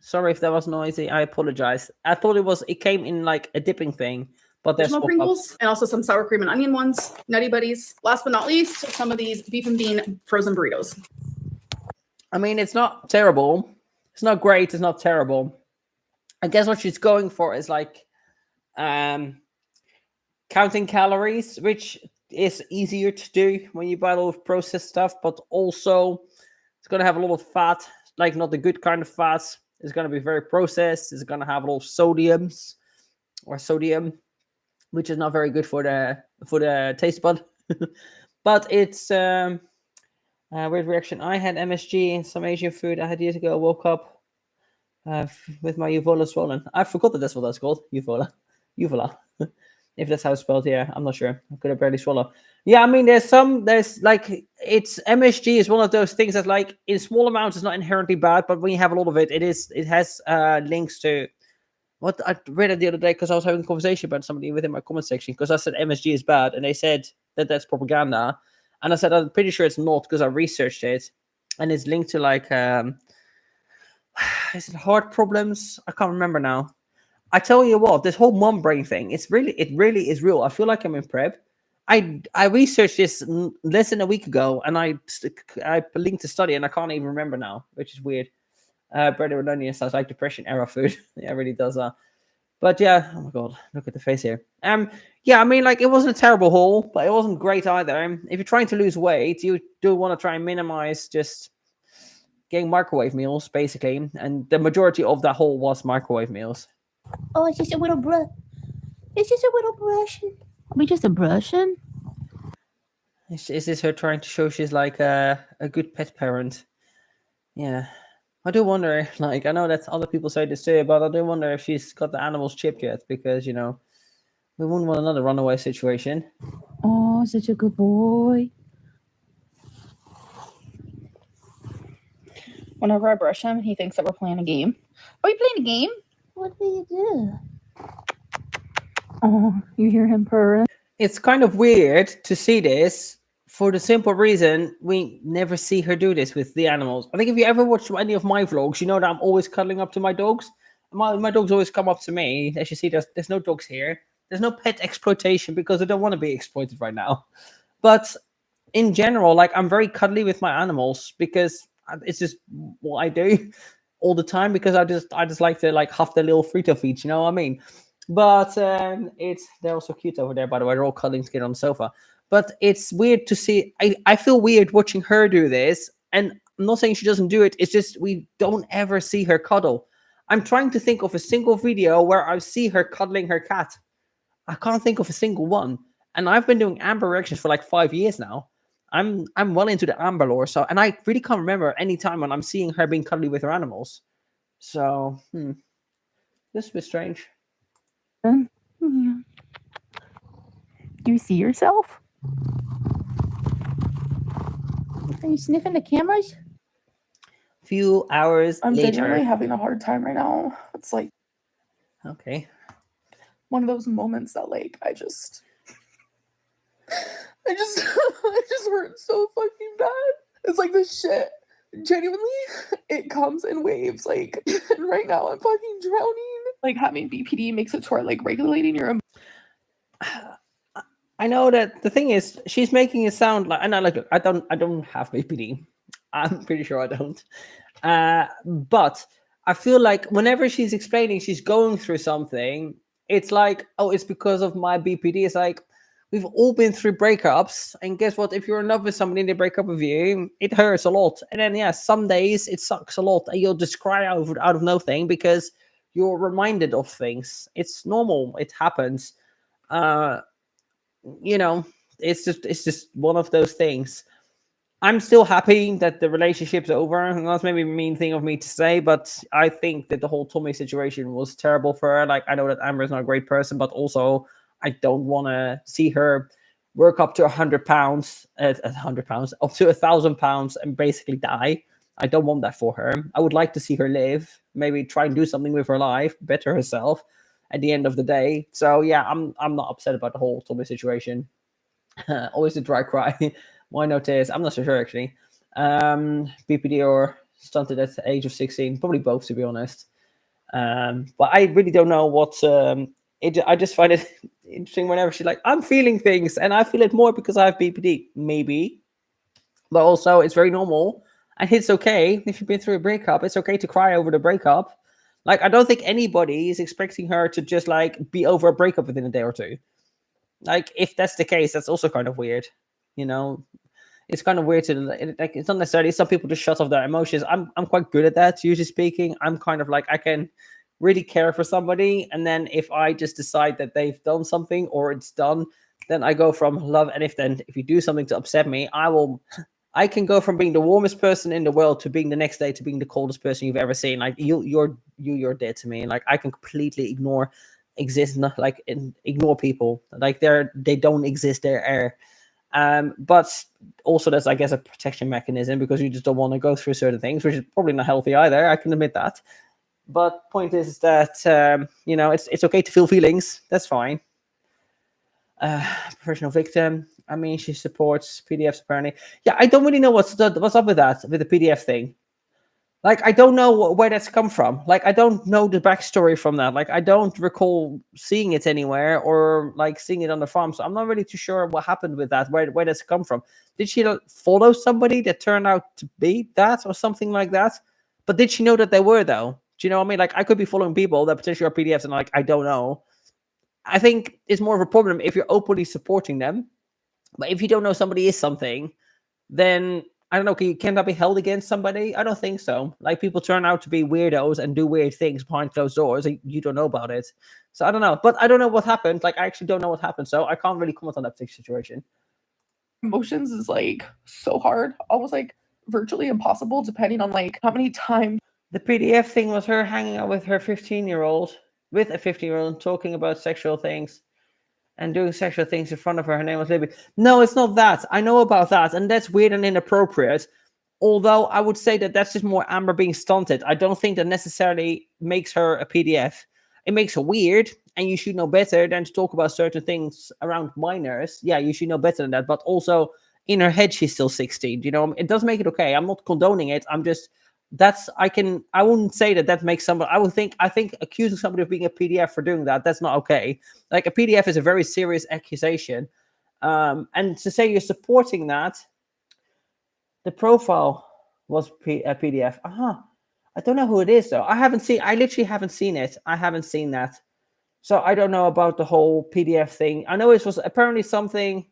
Sorry if that was noisy. I apologize. I thought it came in like a dipping thing, but there's original Pringles, and also some sour cream and onion ones. Nutty Buddies. Last but not least, some of these beef and bean frozen burritos. I mean, it's not terrible. It's not great. It's not terrible. I guess what she's going for is like counting calories, which is easier to do when you buy a lot of processed stuff, but also it's going to have a lot of fat, like not the good kind of fats. It's going to be very processed. It's going to have a lot of sodium, which is not very good for the taste bud. But it's weird reaction. I had MSG and some Asian food I had years ago. I woke up with my uvula swollen. I forgot that that's what that's called. Uvula. If that's how it's spelled, yeah, I'm not sure. I could have barely swallow. Yeah, I mean, there's like, it's MSG is one of those things that, like, in small amounts is not inherently bad, but when you have a lot of it, it has links to what I read it the other day, because I was having a conversation about somebody within my comment section, because I said MSG is bad, and they said that that's propaganda. And I said, I'm pretty sure it's not, because I researched it, and it's linked to like, is it heart problems? I can't remember now. I tell you what, this whole mom brain thing, it really is real. I feel like I'm in prep. I researched this less than a week ago, and I linked to study, and I can't even remember now, which is weird. Bread and onion sounds like depression era food. Yeah, it really does. But yeah, oh my god, look at the face here. Yeah, I mean, like, it wasn't a terrible haul, but it wasn't great either. If you're trying to lose weight, you do want to try and minimize just getting microwave meals, basically, and the majority of that haul was microwave meals. Oh, it's just a little brush. It's just a little brushing. Are we just a brushing? Is this her trying to show she's like a good pet parent? Yeah. I do wonder, like, I know that other people say this too, but I do wonder if she's got the animals chipped yet, because, you know, we wouldn't want another runaway situation. Oh, such a good boy. Whenever I brush him, he thinks that we're playing a game. Are we playing a game? What do you do? Oh, you hear him purring? It's kind of weird to see this for the simple reason we never see her do this with the animals. I think if you ever watch any of my vlogs, you know that I'm always cuddling up to my dogs. My dogs always come up to me. As you see, there's no dogs here. There's no pet exploitation, because I don't want to be exploited right now. But in general, like, I'm very cuddly with my animals, because it's just what I do all the time, because I just like to, like, huff their little Frito feet, you know what I mean? But they're also cute over there, by the way. They're all cuddling together on the sofa. But it's weird to see. I feel weird watching her do this, and I'm not saying she doesn't do it. It's just we don't ever see her cuddle. I'm trying to think of a single video where I see her cuddling her cat. I can't think of a single one. And I've been doing Amber reactions for like 5 years now. I'm well into the Amber lore, so, and I really can't remember any time when I'm seeing her being cuddly with her animals. So, this is a bit strange. Yeah. Do you see yourself? Are you sniffing the cameras? Few hours I'm later. genuinely having a hard time right now. It's like Okay. one of those moments that, like, I just I just hurt so fucking bad. It's like this shit. Genuinely, it comes in waves. Like, and right now I'm fucking drowning. Like, having BPD makes it to where, like, regulating your I know that the thing is, she's making it sound like, and I don't have BPD. I'm pretty sure I don't. But I feel like whenever she's explaining she's going through something, it's like, oh, it's because of my BPD. It's like, we've all been through breakups, and guess what? If you're in love with somebody and they break up with you, it hurts a lot. And then, yeah, some days it sucks a lot, and you'll just cry out of nothing because you're reminded of things. It's normal. It happens. You know, it's just one of those things. I'm still happy that the relationship's over. And that's maybe a mean thing of me to say, but I think that the whole Tommy situation was terrible for her. Like, I know that Amber is not a great person, but also I don't want to see her work up to 100 pounds, 100 pounds, up to 1,000 pounds and basically die. I don't want that for her. I would like to see her live, maybe try and do something with her life, better herself at the end of the day. So yeah, I'm not upset about the whole Tommy situation. Always a dry cry. Why no tears? I'm not so sure actually. BPD or stunted at the age of 16, probably both to be honest. But I really don't know what. I just find it interesting whenever she's like, "I'm feeling things," and I feel it more because I have BPD, maybe. But also, it's very normal, and it's okay if you've been through a breakup. It's okay to cry over the breakup. Like, I don't think anybody is expecting her to just like be over a breakup within a day or two. Like, if that's the case, that's also kind of weird. You know, it's kind of weird to like. It's not necessarily some people just shut off their emotions. I'm quite good at that. Usually speaking, I'm kind of like I can really care for somebody, and then if I just decide that they've done something or it's done, then I go from love. And if you do something to upset me, I can go from being the warmest person in the world to being the next day to being the coldest person you've ever seen. Like you're dead to me. Like I can completely ignore exist, not like ignore people. Like they don't exist. They're air. But also there's, I guess, a protection mechanism because you just don't want to go through certain things, which is probably not healthy either. I can admit that. But point is that it's okay to feel feelings. That's fine. Professional victim. I mean, she supports PDFs apparently. Yeah, I don't really know what's up with that, with the PDF thing. Like, I don't know where that's come from. Like, I don't know the backstory from that. Like, I don't recall seeing it anywhere or like seeing it on the farm. So I'm not really too sure what happened with that. Where that's come from? Did she follow somebody that turned out to be that or something like that? But did she know that they were though? Do you know what I mean? Like, I could be following people that potentially are PDFs and like I don't know. I think it's more of a problem if you're openly supporting them. But if you don't know somebody is something, then I don't know. Can that be held against somebody? I don't think so. Like, people turn out to be weirdos and do weird things behind closed doors, and you don't know about it. So I don't know. But I don't know what happened. Like, I actually don't know what happened. So I can't really comment on that particular situation. Emotions is like so hard, almost like virtually impossible, depending on like how many times. The PDF thing was her hanging out with her 15-year-old, with a 15-year-old, talking about sexual things and doing sexual things in front of her. Her name was Libby. No, it's not that. I know about that, and that's weird and inappropriate. Although I would say that that's just more Amber being stunted. I don't think that necessarily makes her a PDF. It makes her weird, and you should know better than to talk about certain things around minors. Yeah, you should know better than that. But also, in her head, she's still 16. You know, it does make it okay. I'm not condoning it. I'm just I wouldn't say that makes somebody. I think accusing somebody of being a PDF for doing that's not okay. Like, a PDF is a very serious accusation. And to say you're supporting that, the profile was a PDF. I don't know who it is though. I literally haven't seen it. I haven't seen that. So I don't know about the whole PDF thing. I know it was apparently something.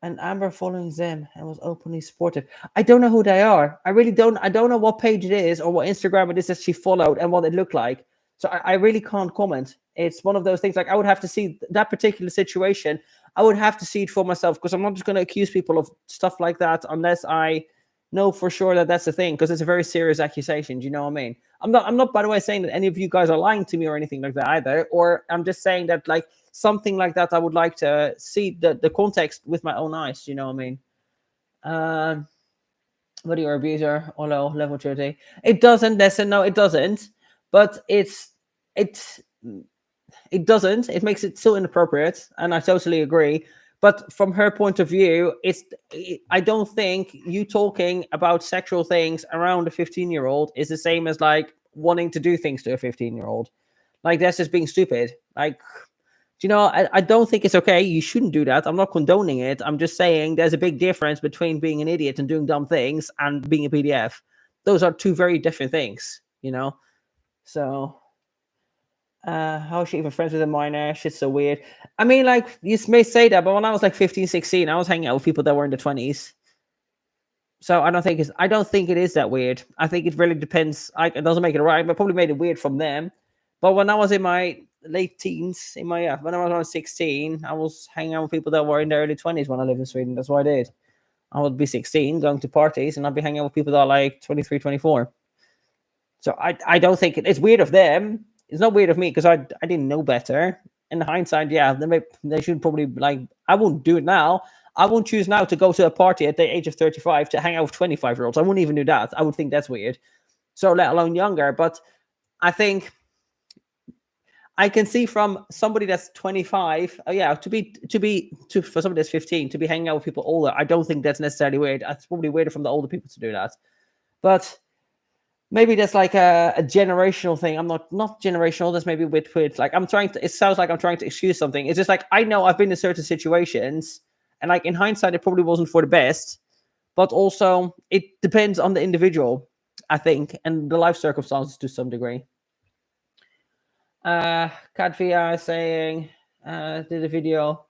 And Amber following them and was openly supportive. I don't know who they are. I really don't. I don't know what page it is or what Instagram it is that she followed and what it looked like. So I really can't comment. It's one of those things. Like, I would have to see that particular situation. I would have to see it for myself, because I'm not just going to accuse people of stuff like that unless I know for sure that that's the thing, because it's a very serious accusation. Do you know what I mean? I'm not, by the way, saying that any of you guys are lying to me or anything like that either. Or I'm just saying that, like, something like that, I would like to see the context with my own eyes. You know what I mean? What are your abuser? Oh no, level 30. It doesn't. Listen, no, it doesn't. But it doesn't. It makes it still inappropriate, and I totally agree. But from her point of view, I don't think you talking about sexual things around a 15-year-old is the same as like wanting to do things to a 15-year-old. Like, that's just being stupid. Like, you know, I don't think it's okay. You shouldn't do that. I'm not condoning it. I'm just saying there's a big difference between being an idiot and doing dumb things and being a PDF. Those are two very different things, you know? So, how is she even friends with a minor? Shit's so weird. I mean, like, you may say that, but when I was like 15, 16, I was hanging out with people that were in the 20s. So I don't think it is that weird. I think it really depends. It doesn't make it right, but probably made it weird from them. But when I was in my late teens, when I was around 16, I was hanging out with people that were in their early 20s when I lived in Sweden. That's what I did. I would be 16 going to parties and I'd be hanging out with people that are like 23, 24. So I don't think it's weird of them. It's not weird of me because I didn't know better. In hindsight, yeah, they should probably like, I won't do it now. I won't choose now to go to a party at the age of 35 to hang out with 25-year-olds. I wouldn't even do that. I would think that's weird. So let alone younger. But I think I can see from somebody that's 25, for somebody that's 15 to be hanging out with people older. I don't think that's necessarily weird. It's probably weirder from the older people to do that. But maybe that's like a generational thing. I'm not generational. That's maybe a bit weird. Like it sounds like I'm trying to excuse something. It's just like, I know I've been in certain situations and like in hindsight, it probably wasn't for the best, but also it depends on the individual, I think, and the life circumstances to some degree. Katvia is saying, did a video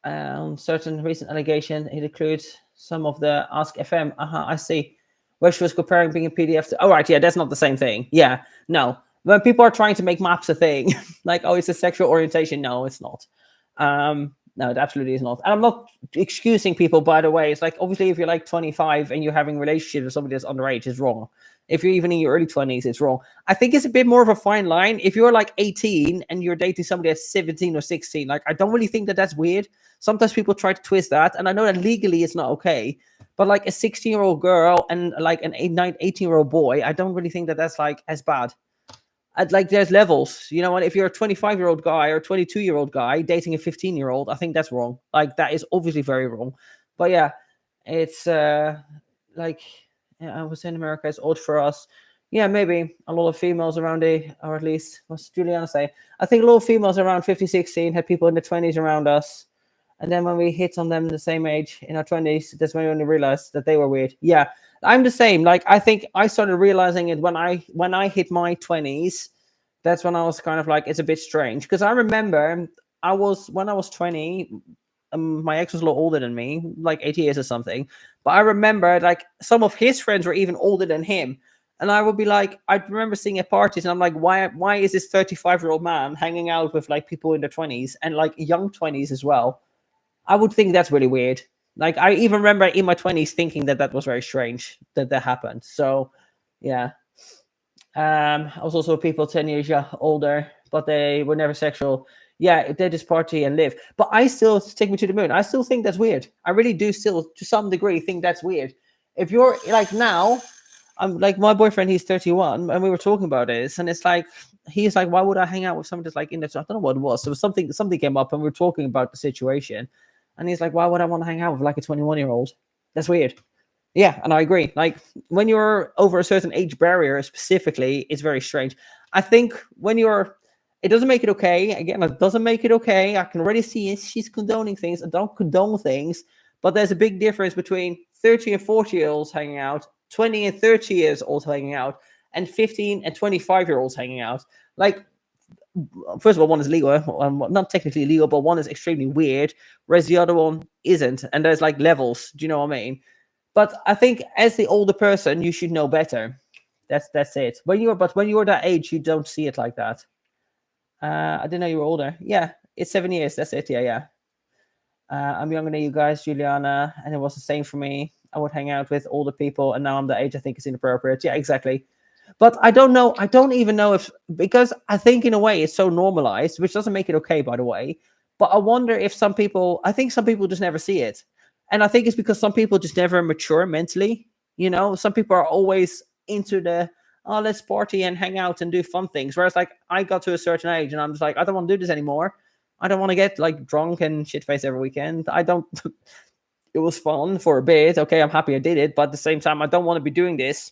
on certain recent allegation. It includes some of the Ask FM. I see. Where she was comparing being a PDF to. Oh, right. Yeah, that's not the same thing. Yeah, no. When people are trying to make maps a thing, like, oh, it's a sexual orientation. No, it's not. No, it absolutely is not. And I'm not excusing people, by the way. It's like, obviously, if you're like 25 and you're having a relationship with somebody that's underage, it's wrong. If you're even in your early 20s, it's wrong. I think it's a bit more of a fine line. If you're like 18 and you're dating somebody that's 17 or 16, like, I don't really think that that's weird. Sometimes people try to twist that. And I know that legally it's not okay. But like a 16-year-old girl and like an 18-year-old boy, I don't really think that that's like as bad. Like there's levels, you know, and if you're a 25-year-old guy or a 22-year-old guy dating a 15-year-old, I think that's wrong. Like that is obviously very wrong. But yeah, it's like, yeah, I was in America, it's odd for us. Yeah, maybe a lot of females around or at least, what's Juliana say? I think a lot of females around 50, 16 had people in the 20s around us. And then when we hit on them the same age in our 20s, that's when we only realized that they were weird. Yeah, I'm the same. Like, I think I started realizing it when I hit my 20s. That's when I was kind of like, it's a bit strange. Because I remember when I was 20, my ex was a lot older than me, like 8 years or something. But I remember like some of his friends were even older than him. And I would be like, I remember seeing at parties and I'm like, why is this 35-year-old man hanging out with like people in their 20s and like young 20s as well? I would think that's really weird. Like, I even remember in my 20s thinking that was very strange that happened. So, yeah. I was also people 10 years older, but they were never sexual. Yeah, they just party and live. But I still, take me to the moon, I still think that's weird. I really do still, to some degree, think that's weird. If you're, like, now, I'm like, my boyfriend, he's 31, and we were talking about this, and it's like, he's like, why would I hang out with somebody that's like in the, I don't know what it was. There was something came up, and we were talking about the situation. And he's like, why would I want to hang out with like a 21-year-old? That's weird. Yeah, and I agree. Like when you're over a certain age barrier specifically, it's very strange. I think when it doesn't make it okay. Again, it doesn't make it okay. I can already see she's condoning things. I don't condone things. But there's a big difference between 30 and 40-year-olds hanging out, 20 and 30 years olds hanging out, and 15 and 25-year-olds hanging out. Like, first of all, one is legal, not technically legal, but one is extremely weird, whereas the other one isn't. And there's like levels. Do you know what I mean? But I think as the older person, you should know better. That's it. When you're that age, you don't see it like that. I didn't know you were older. Yeah, it's 7 years. That's it. Yeah. I'm younger than you guys, Juliana, and it was the same for me. I would hang out with older people, and now I'm the age I think is inappropriate. Yeah, exactly. But I don't know. I don't even know because I think in a way it's so normalized, which doesn't make it okay, by the way. But I wonder if some people just never see it. And I think it's because some people just never mature mentally. You know, some people are always into let's party and hang out and do fun things. Whereas like I got to a certain age and I'm just like, I don't want to do this anymore. I don't want to get like drunk and shit-faced every weekend. It was fun for a bit. Okay, I'm happy I did it. But at the same time, I don't want to be doing this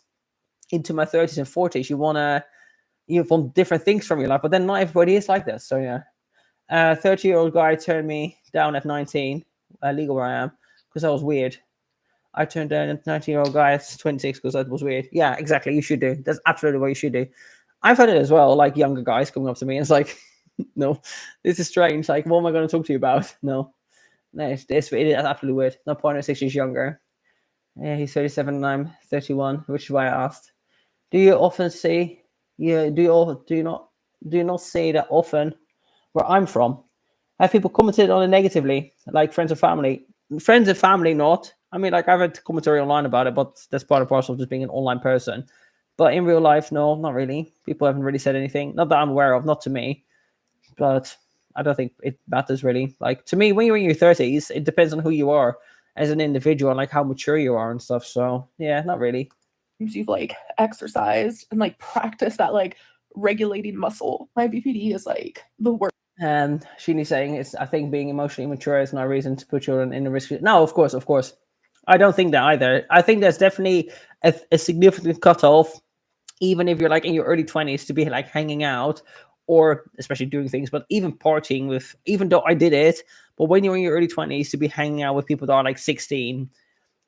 into my 30s and 40s. You want different things from your life, but then not everybody is like this. So yeah, 30-year-old guy turned me down at 19, legal where I am, because that was weird. I turned down a 19-year-old guy at 26 because that was weird. Yeah, exactly. You should do. That's absolutely what you should do. I've had it as well, like younger guys coming up to me and it's like, no, this is strange. Like, what am I going to talk to you about? No, it is absolutely weird. No point, 6 years younger. Yeah, he's 37 and I'm 31, which is why I asked. Do you often say, do you not say that often where I'm from? Have people commented on it negatively, like friends and family? Friends and family, not. I mean, like I've had commentary online about it, but that's part and parcel of just being an online person. But in real life, no, not really. People haven't really said anything. Not that I'm aware of, not to me. But I don't think it matters really. Like to me, when you're in your 30s, it depends on who you are as an individual and like how mature you are and stuff. So yeah, not really. You've like exercised and like practiced that like regulating muscle. My BPD is like the worst. And Sheeny's saying it's, I think being emotionally mature is no reason to put children in a risk. No, of course, of course. I don't think that either. I think there's definitely a significant cutoff, even if you're like in your early 20s, to be like hanging out or especially doing things, but even partying with, even though I did it, but when you're in your early 20s, to be hanging out with people that are like 16,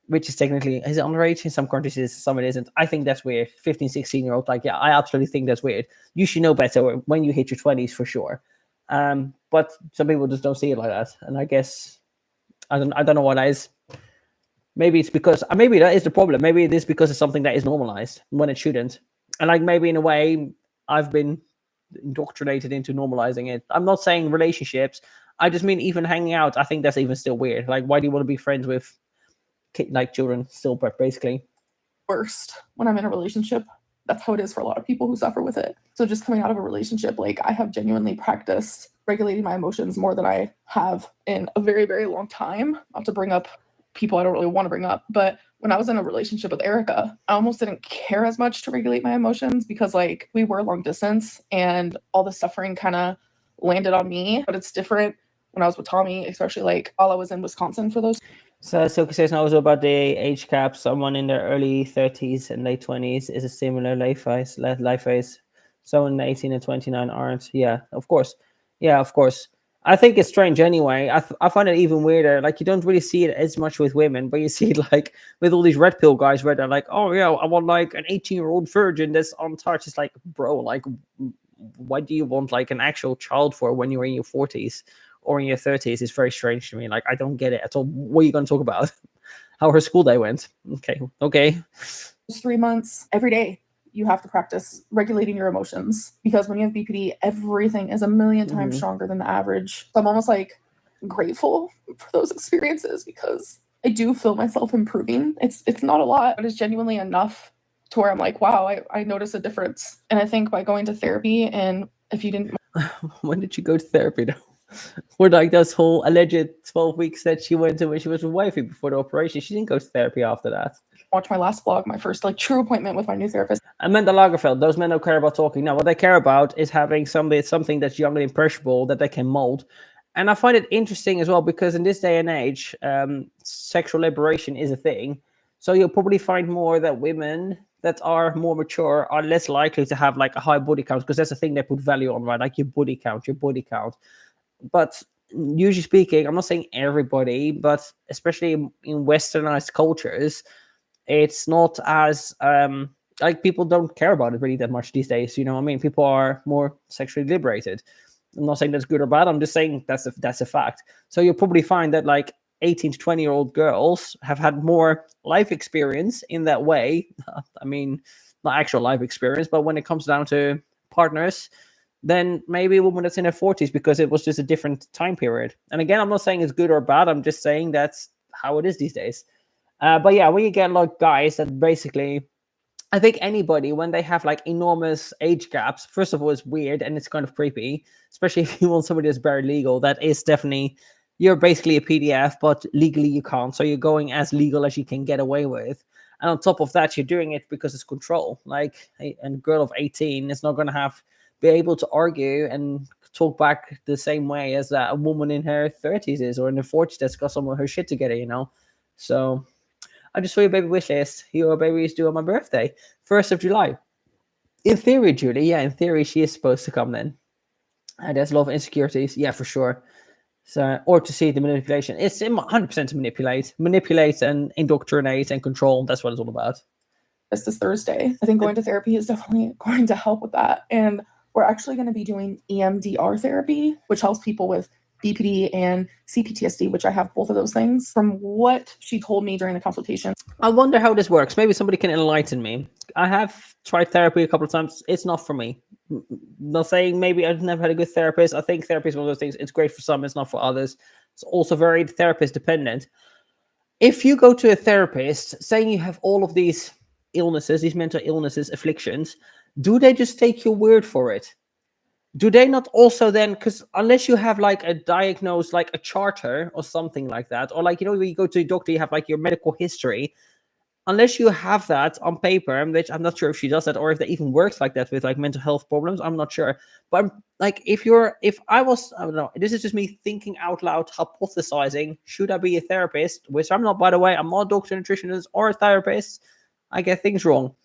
which is technically, is it underage? In some countries, it is, some it isn't. I think that's weird. 15, 16-year-old, like, yeah, I absolutely think that's weird. You should know better when you hit your 20s for sure. But some people just don't see it like that. And I guess, I don't know what that is. Maybe it's because, maybe that is the problem. Maybe it is because it's something that is normalized when it shouldn't. And like maybe in a way, I've been indoctrinated into normalizing it. I'm not saying relationships. I just mean even hanging out. I think that's even still weird. Like, why do you want to be friends with like children still, basically? Worst when I'm in a relationship. That's how it is for a lot of people who suffer with it. So just coming out of a relationship, like I have genuinely practiced regulating my emotions more than I have in a very, very long time. Not to bring up people I don't really want to bring up, but when I was in a relationship with Erica, I almost didn't care as much to regulate my emotions because like we were long distance and all the suffering kind of landed on me. But it's different when I was with Tommy, especially like while I was in Wisconsin for those. So Silky says now also about the age cap. Someone in their early 30s and late 20s is a similar life phase. Someone 18 and 29 aren't. Yeah, of course. Yeah, of course. I think it's strange anyway. I find it even weirder. Like, you don't really see it as much with women, but you see it like with all these red pill guys where they're like, oh yeah, I want like an 18-year-old virgin that's untouched. It's like, bro, like, what do you want like an actual child for when you're in your 40s or in your 30s? It's very strange to me. Like, I don't get it at all. What are you going to talk about? How her school day went? Okay. 3 months, every day, you have to practice regulating your emotions because when you have BPD, everything is a million times stronger than the average. So I'm almost like grateful for those experiences because I do feel myself improving. It's not a lot, but it's genuinely enough to where I'm like, wow, I notice a difference. And I think by going to therapy, and if you didn't... When did you go to therapy though? For like those whole alleged 12 weeks that she went to when she was with wifey before the operation, she didn't go to therapy after that. Watch my last vlog, my first like true appointment with my new therapist. Amanda Lagerfeld, those men don't care about talking. Now, what they care about is having something that's young and impressionable that they can mold. And I find it interesting as well because in this day and age, sexual liberation is a thing. So you'll probably find more that women that are more mature are less likely to have like a high body count because that's the thing they put value on, right? Like your body count. But usually speaking, I'm not saying everybody, but especially in westernized cultures, it's not as like people don't care about it really that much these days. You know what I mean? People are more sexually liberated. I'm not saying that's good or bad. I'm just saying that's a fact. So you'll probably find that like 18 to 20-year-old girls have had more life experience in that way. I mean, not actual life experience, but when it comes down to partners, then maybe a woman that's in her 40s because it was just a different time period. And again, I'm not saying it's good or bad. I'm just saying that's how it is these days. But yeah, when you get like guys that basically, I think anybody, when they have like enormous age gaps, first of all, it's weird and it's kind of creepy, especially if you want somebody that's very legal. That is definitely, you're basically a PDF, but legally you can't. So you're going as legal as you can get away with. And on top of that, you're doing it because it's control. Like a girl of 18 is not going to be able to argue and talk back the same way as a woman in her 30s is, or in her 40s that's got some of her shit together, you know? So I just saw your baby wish list. Your baby is due on my birthday, 1st of July. In theory, Julie, yeah, in theory, she is supposed to come then. There's a lot of insecurities, yeah, for sure. So, or to see the manipulation. It's 100% to manipulate and indoctrinate and control. That's what it's all about. This Thursday. I think going to therapy is definitely going to help with that. And we're actually going to be doing EMDR therapy, which helps people with BPD and CPTSD, which I have both of those things. From what she told me during the consultation, I wonder how this works. Maybe somebody can enlighten me. I have tried therapy a couple of times. It's not for me. Not saying maybe I've never had a good therapist. I think therapy is one of those things. It's great for some, it's not for others. It's also very therapist dependent. if you go to a therapist saying you have all of these illnesses, these mental illnesses, afflictions, do they just take your word for it? Do they not also then, because unless you have like a diagnose, like a charter or something like that, or like, you know, when you go to a doctor, you have like your medical history, unless you have that on paper, which I'm not sure if she does that or if that even works like that with like mental health problems, I'm not sure. But like, if I was, I don't know, this is just me thinking out loud, hypothesizing, should I be a therapist? Which I'm not, by the way, I'm not a doctor, nutritionist, or a therapist. I get things wrong.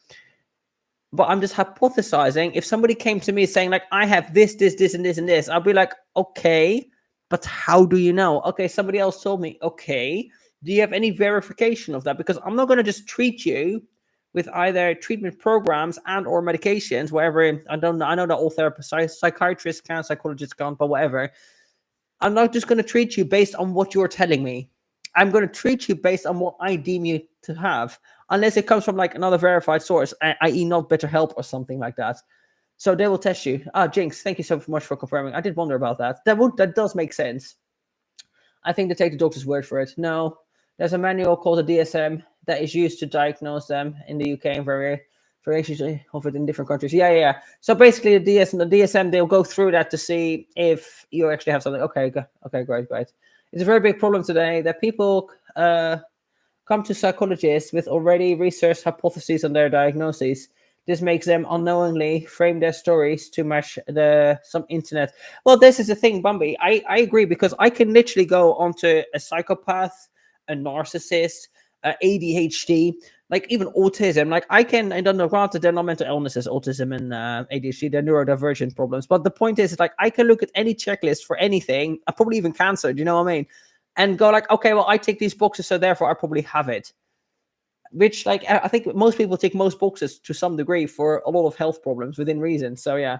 But I'm just hypothesizing. If somebody came to me saying like, I have this, and this, I'll be like, okay, but how do you know? Okay, somebody else told me. Okay, do you have any verification of that? Because I'm not going to just treat you with either treatment programs and or medications, wherever. I don't know. I know that all therapists, psychiatrists can, psychologists can't, but whatever. I'm not just going to treat you based on what you're telling me. I'm going to treat you based on what I deem you to have, unless it comes from like another verified source, i.e. not BetterHelp or something like that. So they will test you. Jinx, thank you so much for confirming. I did wonder about that. That does make sense. I think they take the doctor's word for it. No, there's a manual called a DSM that is used to diagnose them in the UK and variations of it in different countries. Yeah. So basically, the DSM, they'll go through that to see if you actually have something. Okay, great. It's a very big problem today that people come to psychologists with already researched hypotheses on their diagnoses. This makes them unknowingly frame their stories to match some internet. Well, this is the thing, Bambi. I agree, because I can literally go onto a psychopath, a narcissist, ADHD, like even autism. Like I can, and then granted, they're not mental illnesses, autism and ADHD, they're neurodivergent problems. But the point is, like, I can look at any checklist for anything, probably even cancer. Do you know what I mean? And go like, okay, well, I tick these boxes, so therefore I probably have it. Which, like, I think most people tick most boxes to some degree for a lot of health problems within reason. So yeah,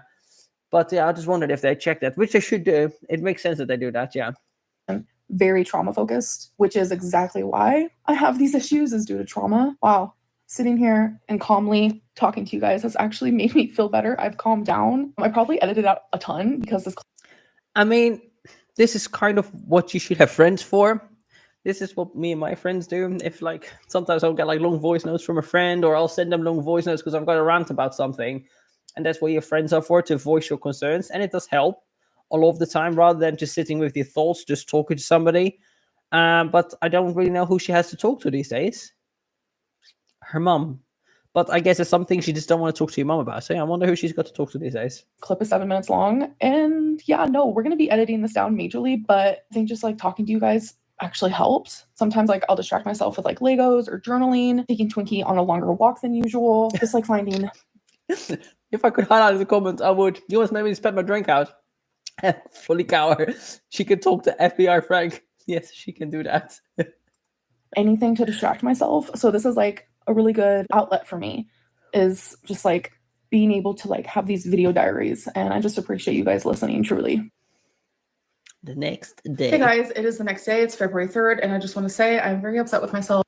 but yeah, I just wondered if they check that, which they should do. It makes sense that they do that. Yeah. Very trauma focused, which is exactly why I have these issues, is due to trauma. Wow. Sitting here and calmly talking to you guys has actually made me feel better. I've calmed down. I probably edited out a ton because this. I mean, this is kind of what you should have friends for. This is what me and my friends do. If like sometimes I'll get like long voice notes from a friend, or I'll send them long voice notes because I've got a rant about something, and that's what your friends are for, to voice your concerns. And it does help a lot of the time, rather than just sitting with your thoughts, just talking to somebody. But I don't really know who she has to talk to these days. Her mum. But I guess it's something she just don't want to talk to your mom about. So yeah, I wonder who she's got to talk to these days. Clip is 7 minutes long. And yeah, no, we're going to be editing this down majorly, but I think just like talking to you guys actually helps. Sometimes like I'll distract myself with like Legos or journaling, taking Twinkie on a longer walk than usual, just like finding. If I could highlight the comments, I would. You almost made me spit my drink out. Fully cow. She can talk to FBI Frank. Yes, she can do that. Anything to distract myself. So this is like a really good outlet for me, is just like being able to like have these video diaries. And I just appreciate you guys listening, truly. The next day. Hey guys, it is the next day. It's February 3rd. And I just want to say I'm very upset with myself.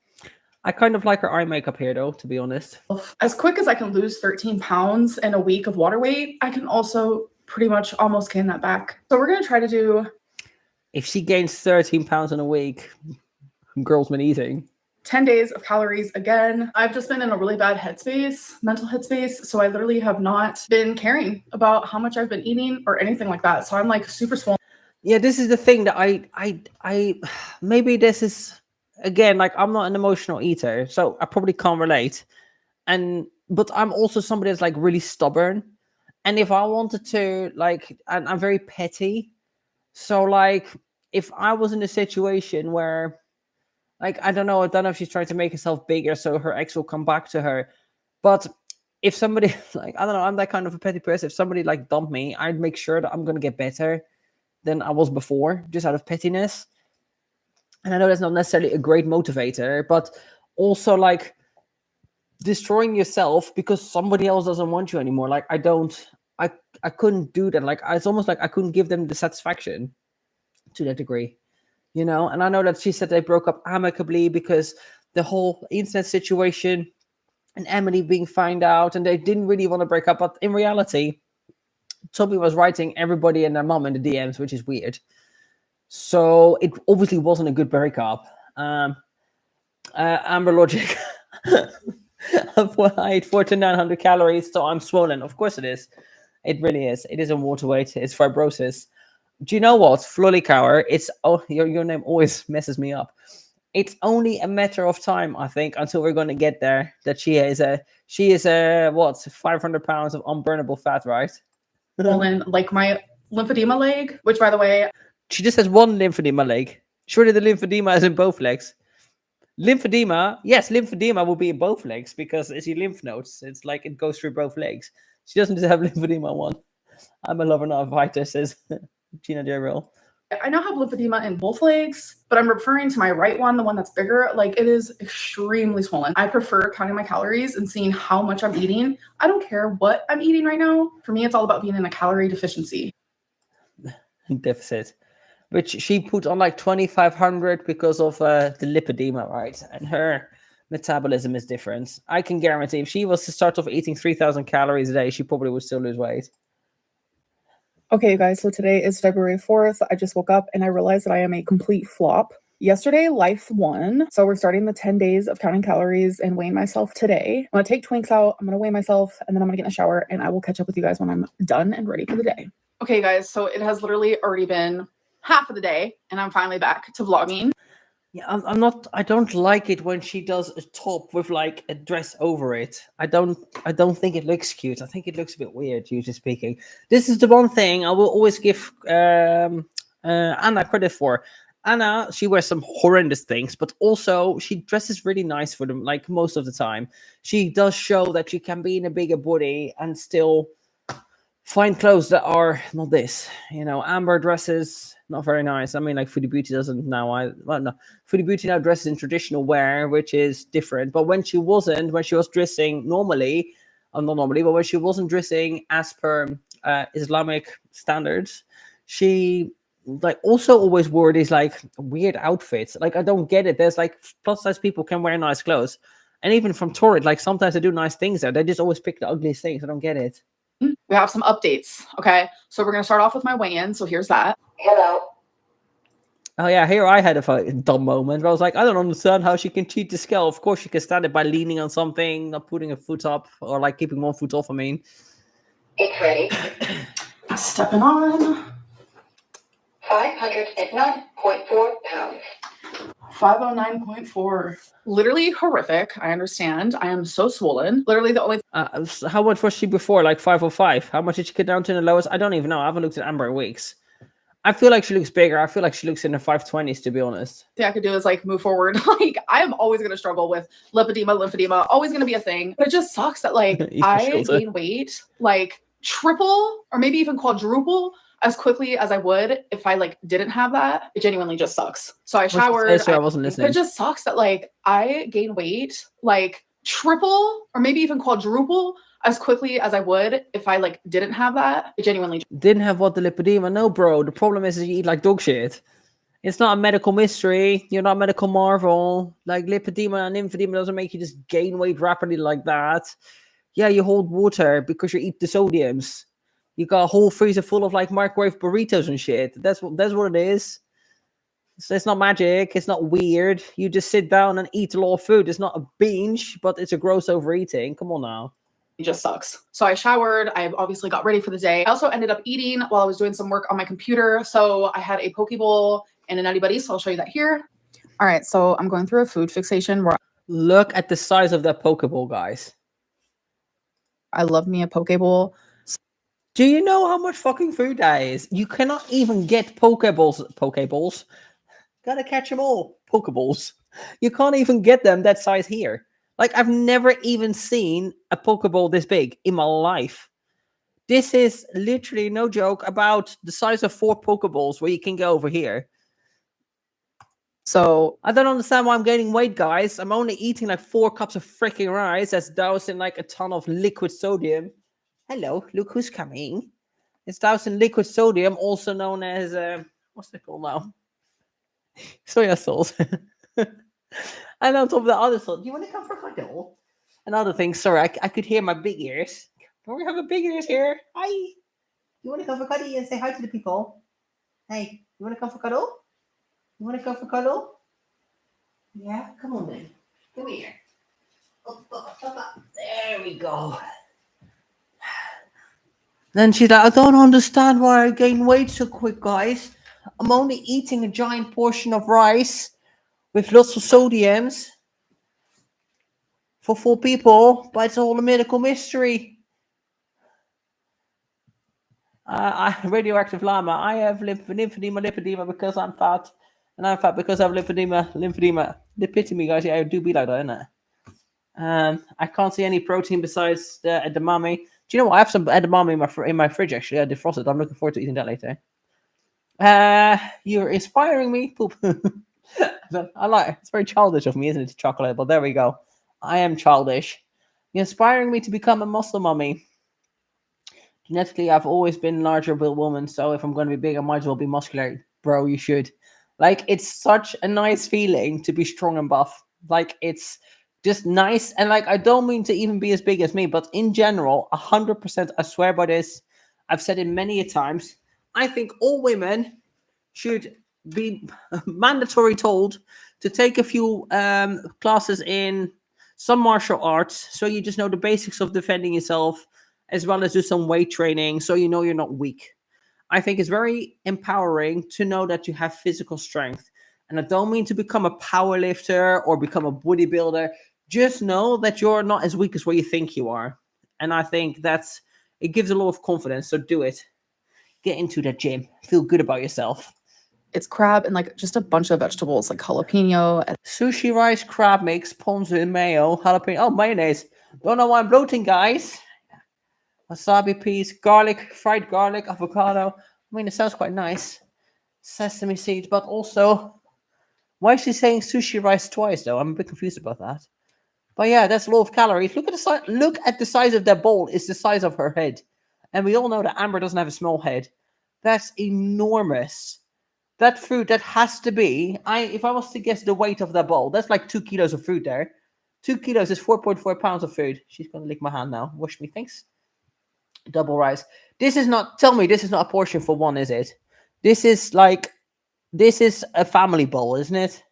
I kind of like her eye makeup here though, to be honest. As quick as I can lose 13 pounds in a week of water weight, I can also pretty much almost gain that back. So we're going to try to do. If she gains 13 pounds in a week, girl's been eating. 10 days of calories again. I've just been in a really bad headspace, mental headspace. So I literally have not been caring about how much I've been eating or anything like that. So I'm like super swollen. Yeah, this is the thing that I maybe this is, again, like, I'm not an emotional eater, so I probably can't relate. But I'm also somebody that's like really stubborn. And if I wanted to, like, and I'm very petty. So like, if I was in a situation where, like, I don't know if she's trying to make herself bigger so her ex will come back to her. But if somebody, like, I don't know, I'm that kind of a petty person. If somebody like dumped me, I'd make sure that I'm going to get better than I was before, just out of pettiness. And I know that's not necessarily a great motivator, but also like destroying yourself because somebody else doesn't want you anymore. Like, I couldn't do that. Like, it's almost like I couldn't give them the satisfaction to that degree. You know, and I know that she said they broke up amicably because the whole internet situation and Emily being found out, and they didn't really want to break up. But in reality, Toby was writing everybody and their mom in the DMs, which is weird. So it obviously wasn't a good breakup. Amber logic. I ate 4,900 calories, so I'm swollen. Of course it is. It really is. It isn't water weight. It's fibrosis. Do you know what? Flolikauer, it's your name always messes me up. It's only a matter of time, I think, until we're going to get there. That she is a what 500 pounds of unburnable fat, right? Swollen, like my lymphedema leg, which by the way, She just has one lymphedema leg. Surely the lymphedema is in both legs. Lymphedema, yes, lymphedema will be in both legs because it's your lymph nodes. It's like it goes through both legs. She doesn't just have lymphedema one. I'm a lover, not a fighter, says Gina Gerald. I now have lymphedema in both legs, but I'm referring to my right one, the one that's bigger. Like it is extremely swollen. I prefer counting my calories and seeing how much I'm eating. I don't care what I'm eating right now. For me, it's all about being in a calorie deficiency. Deficit. Which she put on like 2,500 because of the lipedema, right? And her metabolism is different. I can guarantee if she was to start off eating 3,000 calories a day, she probably would still lose weight. Okay, guys, so today is February 4th. I just woke up and I realized that I am a complete flop. Yesterday, life won. So we're starting the 10 days of counting calories and weighing myself today. I'm going to take Twinks out. I'm going to weigh myself and then I'm going to get in the shower and I will catch up with you guys when I'm done and ready for the day. Okay, guys, so it has literally already been half of the day and I'm finally back to vlogging. Yeah, I don't like it when she does a top with like a dress over it. I don't think it looks cute. I think it looks a bit weird, usually speaking. This is the one thing I will always give Anna credit for. Anna, she wears some horrendous things, but also she dresses really nice for them, like most of the time. She does show that she can be in a bigger body and still find clothes that are not this. Amber dresses not very nice. I mean, like Foodie Beauty doesn't now. Foodie Beauty now dresses in traditional wear, which is different. But when she was dressing normally, not normally, but when she wasn't dressing as per Islamic standards, she like also always wore these like weird outfits. Like I don't get it. There's like plus size people can wear nice clothes, and even from Torrid, like sometimes they do nice things there. They just always pick the ugliest things. I don't get it. We have some updates. Okay, so we're going to start off with my weigh-in. So here's that. Hello. Oh yeah, here I had a dumb moment. I was like, I don't understand how she can cheat the scale. Of course, she can stand it by leaning on something, not putting a foot up, or like keeping one foot off. I mean, It's ready. Stepping on 509.4 pounds. 509.4. Literally horrific. I understand. I am so swollen. Literally the only how much was she before? Like 505. How much did she get down to in the lowest? I don't even know. I haven't looked at Amber in weeks. I feel like she looks bigger. I feel like she looks in the 520s, to be honest. thing I could do is like move forward. Like I am always going to struggle with lymphedema, always going to be a thing. But it just sucks that like I gain weight like triple or maybe even quadruple as quickly as I would if I like didn't have that. It genuinely just sucks. So I showered. I wasn't listening. It just sucks that like I gain weight like triple or maybe even quadruple as quickly as I would if I like didn't have that. It genuinely didn't have what the lipedema. No, bro. The problem is you eat like dog shit. It's not a medical mystery. You're not a medical marvel. Like lipedema and lymphedema doesn't make you just gain weight rapidly like that. Yeah, you hold water because you eat the sodiums. You got a whole freezer full of like microwave burritos and shit. That's what it is. So it's not magic. It's not weird. You just sit down and eat a lot of food. It's not a binge, but it's a gross overeating. Come on now. It just sucks. So I showered. I obviously got ready for the day. I also ended up eating while I was doing some work on my computer. So I had a poke bowl and a Nutty Buddy. So I'll show you that here. All right. So I'm going through a food fixation where look at the size of that poke bowl, guys. I love me a poke bowl. Do you know how much fucking food that is? You cannot even get Pokeballs. Gotta catch them all. Pokeballs. You can't even get them that size here. Like, I've never even seen a Pokeball this big in my life. This is literally, no joke, about the size of 4 Pokeballs where you can go over here. So I don't understand why I'm gaining weight, guys. I'm only eating like 4 cups of freaking rice that's doused in like a ton of liquid sodium. Hello, look who's coming. It's doused in liquid sodium, also known as, what's it called now? Soya sauce. And on top of the other salt, do you want to come for a cuddle? Another thing, sorry, I could hear my big ears. Don't we have a big ears here? Hi. You want to come for cuddle and say hi to the people? Hey, you want to come for cuddle? You want to come for cuddle? Yeah, come on then. Come here. There we go. Then she's like, I don't understand why I gain weight so quick, guys. I'm only eating a giant portion of rice with lots of sodiums for 4 people, but it's all a medical mystery. Radioactive llama. I have lymphedema because I'm fat, and I'm fat because I have lymphedema. Lipidemy, guys. Yeah, I do be like that, isn't it? I can't see any protein besides the edamame. Do you know what? I have some edamame in my fridge, actually. I defrosted. I'm looking forward to eating that later. You're inspiring me. Poop. I like it. It's very childish of me, isn't it, to chocolate? But there we go. I am childish. You're inspiring me to become a muscle mummy. Genetically, I've always been larger built woman, so if I'm going to be big, I might as well be muscular. Bro, you should. Like, it's such a nice feeling to be strong and buff. Like, it's just nice. And, like, I don't mean to even be as big as me, but in general, 100%, I swear by this. I've said it many a times. I think all women should be mandatory told to take a few classes in some martial arts, so you just know the basics of defending yourself, as well as do some weight training, so you know you're not weak. I think it's very empowering to know that you have physical strength. And I don't mean to become a power lifter or become a bodybuilder. Just know that you're not as weak as what you think you are. And I think it gives a lot of confidence. So do it. Get into the gym. Feel good about yourself. It's crab and like just a bunch of vegetables like jalapeno. Sushi rice, crab mix, ponzu and mayo, jalapeno. Oh, mayonnaise. Don't know why I'm bloating, guys. Wasabi peas, garlic, fried garlic, avocado. I mean, it sounds quite nice. Sesame seeds, but also, why is she saying sushi rice twice, though? I'm a bit confused about that. But yeah, that's a lot of calories. Look at the size. Look at the size of that bowl. It's the size of her head, and we all know that Amber doesn't have a small head. That's enormous. That food, that has to be. If I was to guess the weight of that bowl, that's like 2 kilos of food there. 2 kilos is 4.4 pounds of food. She's gonna lick my hand now. Wash me, thanks. Double rice. This is not. Tell me, this is not a portion for one, is it? This is a family bowl, isn't it?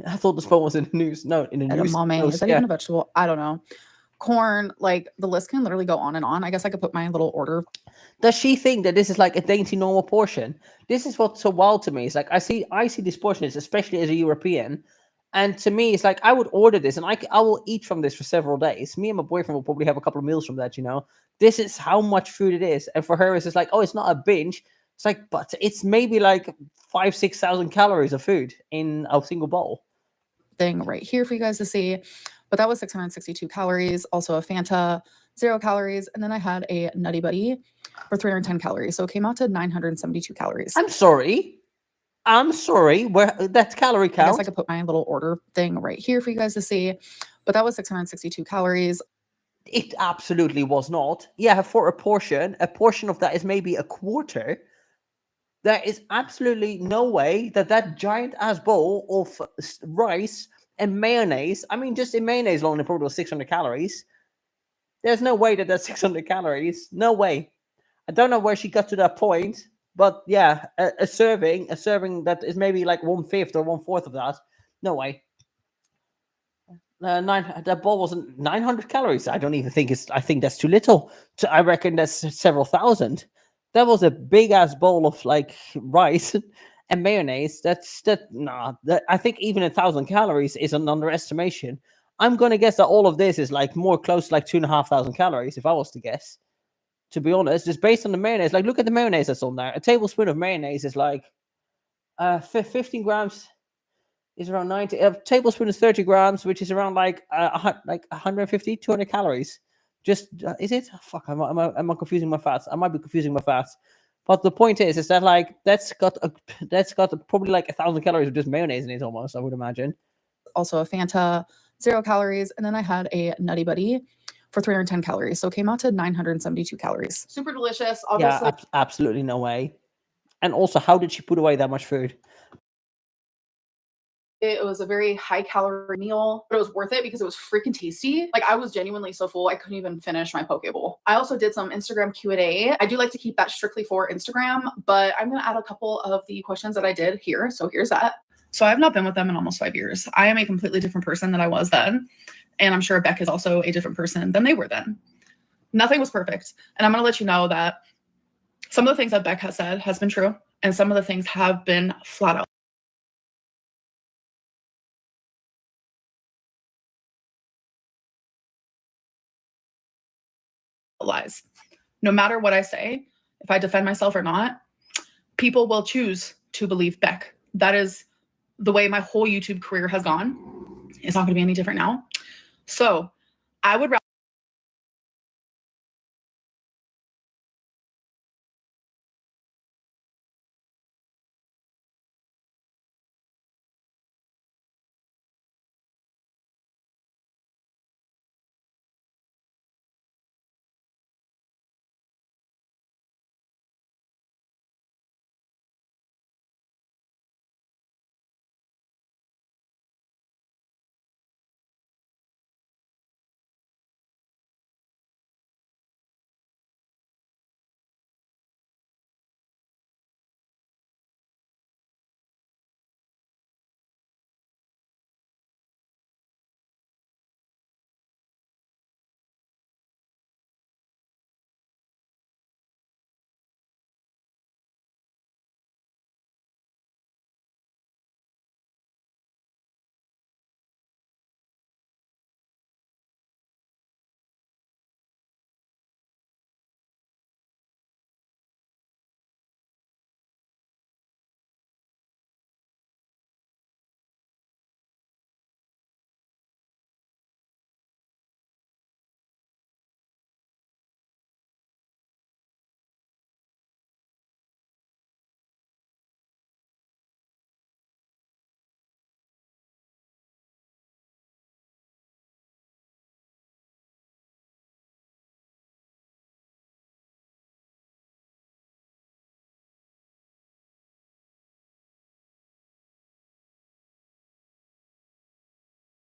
I thought this bowl was in the news. No, in the news. Edamame. Is that even a vegetable? I don't know. Corn, like the list can literally go on and on. I guess I could put my little order. Does she think that this is like a dainty normal portion? This is what's so wild to me. It's like I see these portions, especially as a European, and to me, it's like I would order this and I will eat from this for several days. Me and my boyfriend will probably have a couple of meals from that. You know, this is how much food it is, and for her, it's just like, oh, it's not a binge. It's like, but it's maybe like 5,000-6,000 calories of food in a single bowl. Thing right here for you guys to see. But that was 662 calories, also a Fanta, 0 calories. And then I had a Nutty Buddy for 310 calories. So it came out to 972 calories. I'm sorry. Where that's calorie count? I guess I could put my little order thing right here for you guys to see. But that was 662 calories. It absolutely was not. Yeah, for a portion of that is maybe a quarter. There is absolutely no way that giant ass bowl of rice and mayonnaise, I mean, just in mayonnaise alone, it probably was 600 calories. There's no way that's 600 calories. No way. I don't know where she got to that point, but yeah, a serving that is maybe like 1/5 or 1/4 of that. No way. That bowl wasn't 900 calories. I don't even think I think that's too little. I reckon that's several thousand. That was a big ass bowl of like rice and mayonnaise. I think even 1,000 calories is an underestimation. I'm gonna guess that all of this is like more close to like 2,500 calories if I was to guess. To be honest, just based on the mayonnaise, like look at the mayonnaise that's on there. A tablespoon of mayonnaise is like 15 grams is around 90. A tablespoon is 30 grams, which is around like 150, 200 calories. Just is it? Fuck, am I confusing my fats? I might be confusing my fats. But the point is that like that's got probably like 1,000 calories of just mayonnaise in it almost, I would imagine. Also a Fanta, 0 calories, and then I had a Nutty Buddy for 310 calories. So it came out to 972 calories. Super delicious. Obviously. Yeah, absolutely no way. And also, how did she put away that much food? It was a very high calorie meal, but it was worth it because it was freaking tasty. Like I was genuinely so full, I couldn't even finish my poke bowl. I also did some Instagram Q&A. I do like to keep that strictly for Instagram, but I'm going to add a couple of the questions that I did here. So here's that. So I have not been with them in almost 5 years. I am a completely different person than I was then. And I'm sure Beck is also a different person than they were then. Nothing was perfect. And I'm going to let you know that some of the things that Beck has said has been true. And some of the things have been flat out lies. No matter what I say, if I defend myself or not, people will choose to believe Beck. That is the way my whole YouTube career has gone. It's not going to be any different now. So I would rather